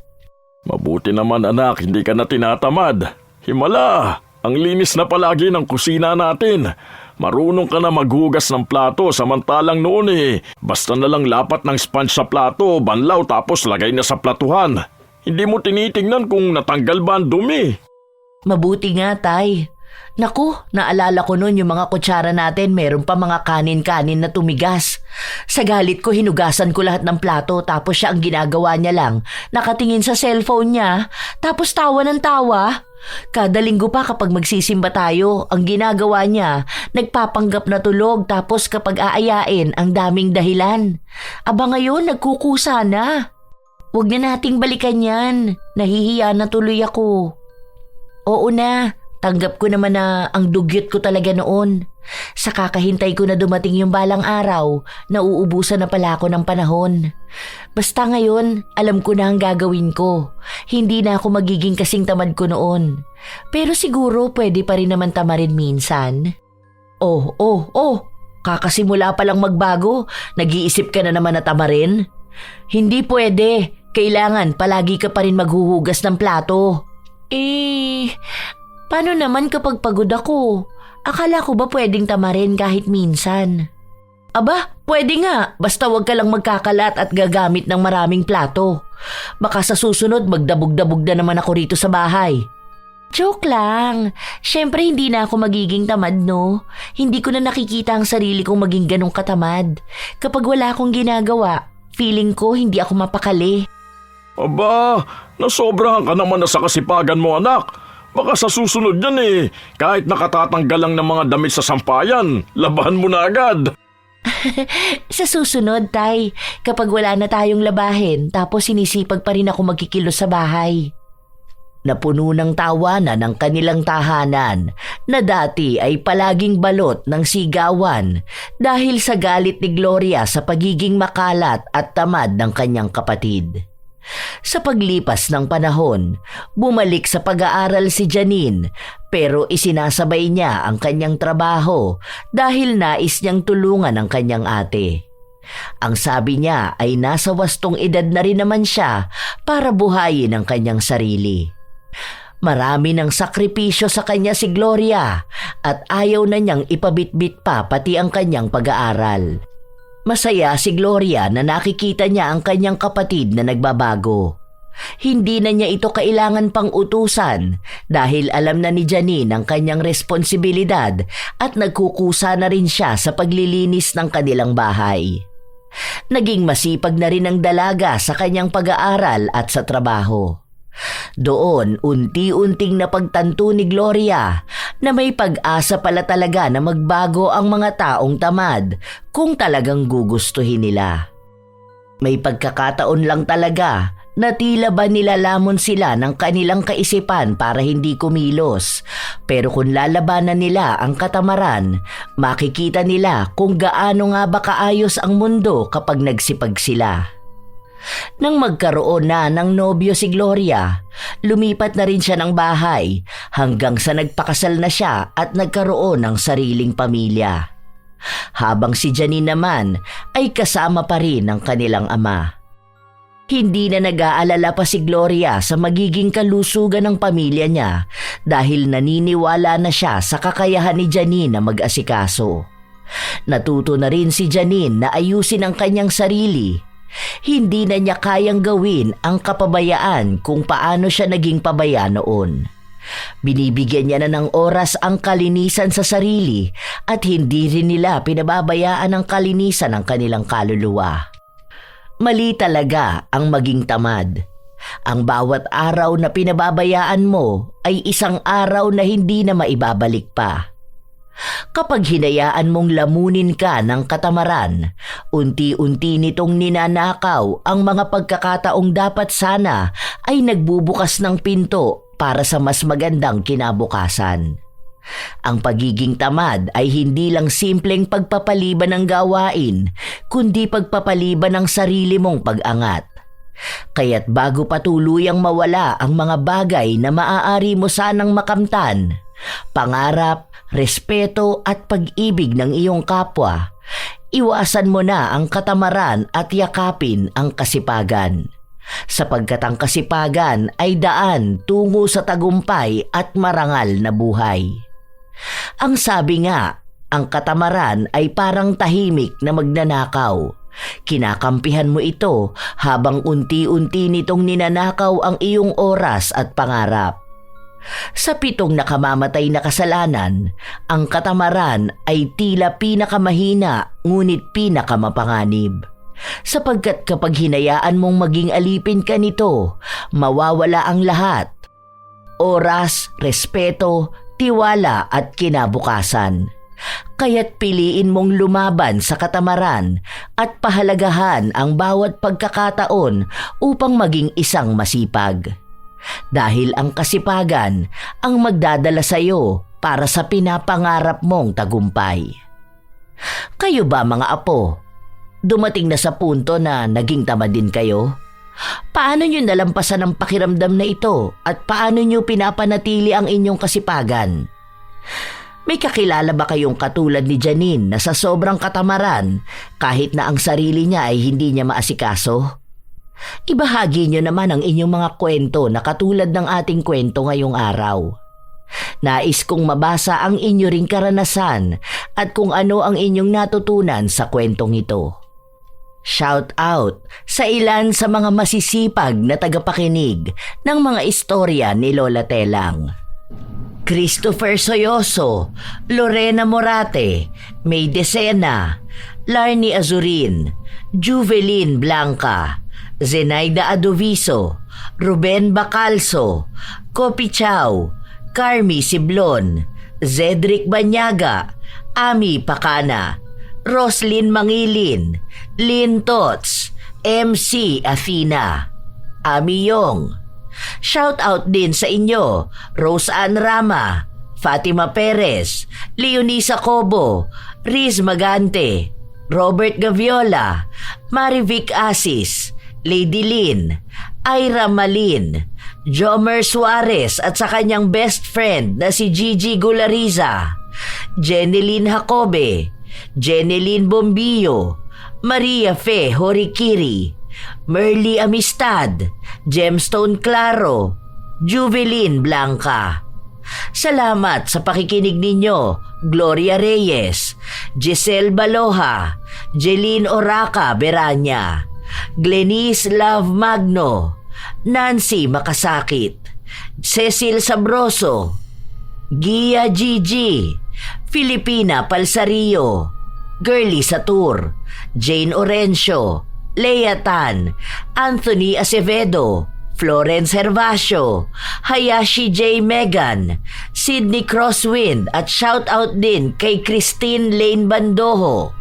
Mabuti naman anak, hindi ka na tinatamad. Himala, ang linis na palagi ng kusina natin. Marunong ka na maghugas ng plato samantalang noon basta na lang lapat ng sponge sa plato, banlaw tapos lagay na sa platuhan. Hindi mo tinitingnan kung natanggal ba ang dumi. Mabuti nga, Tay. Naku, naalala ko noon yung mga kutsara natin meron pa mga kanin-kanin na tumigas. Sa galit ko hinugasan ko lahat ng plato tapos siya ang ginagawa niya lang. Nakatingin sa cellphone niya tapos tawa ng tawa. Kada linggo pa kapag magsisimba tayo, ang ginagawa niya, nagpapanggap na tulog tapos kapag aayain ang daming dahilan. Aba ngayon nagkukusa na. Huwag na nating balikan yan. Nahihiya na tuloy ako. Oo na, tanggap ko naman na ang dugyot ko talaga noon. Sa kakahintay ko na dumating yung balang araw, nauubusan na pala ako ng panahon. Basta ngayon, alam ko na ang gagawin ko. Hindi na ako magiging kasing tamad ko noon. Pero siguro pwede pa rin naman tamarin minsan. Oh, kakasimula pa lang magbago, nag-iisip ka na naman na tamarin? Hindi pwede. Kailangan palagi ka pa rin maghuhugas ng plato. Paano naman kapag pagod ako? Akala ko ba pwedeng tamarin kahit minsan? Aba, pwede nga. Basta wag ka lang magkakalat at gagamit ng maraming plato. Baka sa susunod magdabog-dabog na naman ako rito sa bahay. Joke lang. Siyempre hindi na ako magiging tamad, no? Hindi ko na nakikita ang sarili kong maging ganong katamad. Kapag wala akong ginagawa, feeling ko hindi ako mapakali. Aba, nasobrahan ka naman na sa kasipagan mo, anak. Baka sa susunod yan kahit nakatatanggal lang ng mga damit sa sampayan, labahan mo na agad. Sa susunod, Tay, kapag wala na tayong labahin, tapos sinisipag pa rin ako magkikilos sa bahay. Napuno ng tawanan ang kanilang tahanan na dati ay palaging balot ng sigawan dahil sa galit ni Gloria sa pagiging makalat at tamad ng kanyang kapatid. Sa paglipas ng panahon, bumalik sa pag-aaral si Janine pero isinasabay niya ang kanyang trabaho dahil nais niyang tulungan ang kanyang ate. Ang sabi niya ay nasa wastong edad na rin naman siya para buhayin ang kanyang sarili. Marami ng sakripisyo sa kanya si Gloria at ayaw na niyang ipabitbit pa pati ang kanyang pag-aaral. Masaya si Gloria na nakikita niya ang kanyang kapatid na nagbabago. Hindi na niya ito kailangan pang utusan dahil alam na ni Janine ang kanyang responsibilidad at nagkukusa na rin siya sa paglilinis ng kanilang bahay. Naging masipag na rin ang dalaga sa kanyang pag-aaral at sa trabaho. Doon, unti-unting napagtanto ni Gloria na may pag-asa pala talaga na magbago ang mga taong tamad kung talagang gugustuhin nila. May pagkakataon lang talaga na tila ba nilalamon sila ng kanilang kaisipan para hindi kumilos. Pero kung lalabanan nila ang katamaran, makikita nila kung gaano nga ba kaayos ang mundo kapag nagsipag sila. Nang magkaroon na ng nobyo si Gloria, lumipat na rin siya ng bahay hanggang sa nagpakasal na siya at nagkaroon ng sariling pamilya. Habang si Janine naman ay kasama pa rin ng kanilang ama. Hindi na nag-aalala pa si Gloria sa magiging kalusugan ng pamilya niya dahil naniniwala na siya sa kakayahan ni Janine na mag-asikaso. Natuto na rin si Janine na ayusin ang kanyang sarili. Hindi na niya kayang gawin ang kapabayaan kung paano siya naging pabaya noon. Binibigyan niya na ng oras ang kalinisan sa sarili at hindi rin nila pinababayaan ang kalinisan ng kanilang kaluluwa. Mali talaga ang maging tamad. Ang bawat araw na pinababayaan mo ay isang araw na hindi na maibabalik pa. Kapag hinayaan mong lamunin ka ng katamaran, unti-unti nitong ninanakaw ang mga pagkakataong dapat sana ay nagbubukas ng pinto para sa mas magandang kinabukasan. Ang pagiging tamad ay hindi lang simpleng pagpapaliban ng gawain, kundi pagpapaliban ng sarili mong pag-angat. Kaya't bago pa tuluyang mawala ang mga bagay na maaari mo sanang makamtan, pangarap, respeto at pag-ibig ng iyong kapwa, iwasan mo na ang katamaran at yakapin ang kasipagan. Sapagkat ang kasipagan ay daan tungo sa tagumpay at marangal na buhay. Ang sabi nga, Ang katamaran ay parang tahimik na magnanakaw. Kinakampihan mo ito habang unti-unti nitong ninanakaw ang iyong oras at pangarap. Sa 7 nakamamatay na kasalanan, ang katamaran ay tila pinakamahina ngunit pinakamapanganib. Sapagkat kapag hinayaan mong maging alipin ka nito, mawawala ang lahat. Oras, respeto, tiwala at kinabukasan. Kaya't piliin mong lumaban sa katamaran at pahalagahan ang bawat pagkakataon upang maging isang masipag. Dahil ang kasipagan ang magdadala sa iyo para sa pinapangarap mong tagumpay. Kayo ba mga apo? Dumating na sa punto na naging tamad din kayo? Paano nyo nalampasan ang pakiramdam na ito at paano nyo pinapanatili ang inyong kasipagan? May kakilala ba kayong katulad ni Janine na sa sobrang katamaran kahit na ang sarili niya ay hindi niya maasikaso? Ibahagi niyo naman ang inyong mga kwento na katulad ng ating kwento ngayong araw. Nais kong mabasa ang inyo ring karanasan at kung ano ang inyong natutunan sa kwentong ito. Shout out sa ilan sa mga masisipag na tagapakinig ng mga istorya ni Lola Telang. Christopher Soyoso, Lorena Morate, May Decena, Larny Azurin, Juvelin Blanca, Zenaida Adoviso, Ruben Bacalso, Kopi Chow, Carmi Siblon, Zedric Banyaga, Ami Pacana, Roslyn Mangilin, Lynn Tots, MC Athena, Ami Yong. Shout out din sa inyo, Rose Ann Rama, Fatima Perez, Leonisa Cobo, Riz Magante, Robert Gaviola, Marivic Asis, Lady Lynn, Ira Malin, Jomer Suarez at sa kanyang best friend na si Gigi Gulariza, Jeneline Jacobe, Jeneline Bombillo, Maria Fe Horikiri, Merly Amistad, Gemstone Claro, Juvelin Blanca. Salamat sa pakikinig ninyo, Gloria Reyes, Giselle Baloha, Jeline Oraca Beranya, Glenice Love Magno, Nancy Makasakit, Cecil Sabroso, Gia Gigi, Filipina Palsario, Girly Satur, Jane Orencio, Lea Tan, Anthony Acevedo, Florence Hervasio, Hayashi J. Megan, Sydney Crosswind at shoutout din kay Christine Lane Bandoho.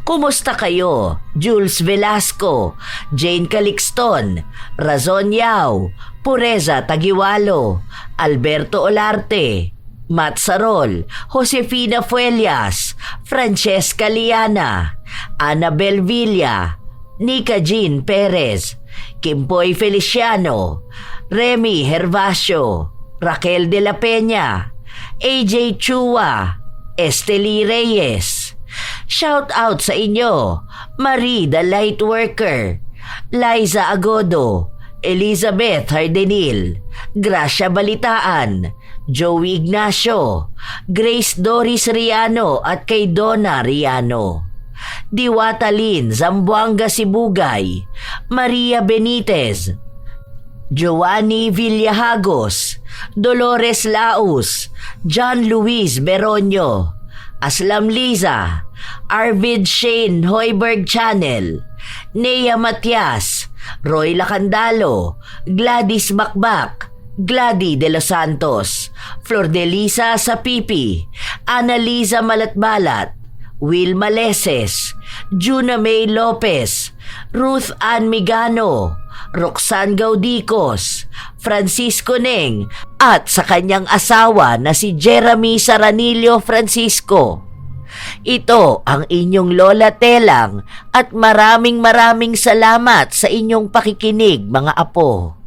Kumusta kayo? Jules Velasco, Jane Calixton, Razon Yao, Pureza Tagiwalo, Alberto Olarte, Matt Sarol, Josefina Fuelias, Francesca Liana, Annabel Villa, Nika Jean Perez, Kimpoy Feliciano, Remy Hervasio, Raquel de la Peña, AJ Chua, Esteli Reyes. Shout out sa inyo, Marie the Lightworker, Liza Agodo, Elizabeth Hardenil, Gracia Balitaan, Joey Ignacio, Grace Doris Riano at kay Donna Riano. Diwata Lin Zamboanga Sibugay, Maria Benitez, Giovanni Villahagos, Dolores Laus, John Luis Beronio, Aslam Liza, Arvid Shane Hoiberg Channel, Nea Matias, Roy Lacandalo, Gladys Bakbak, Glady de los Santos, Flor de Lisa Sapipi, Annalisa Malatbalat, Will Maleses, Juna May Lopez, Ruth Ann Migano, Roxanne Gaudicos, Francisco Neng at sa kanyang asawa na si Jeremy Saranillo Francisco. Ito ang inyong Lola Telang at maraming salamat sa inyong pakikinig mga apo.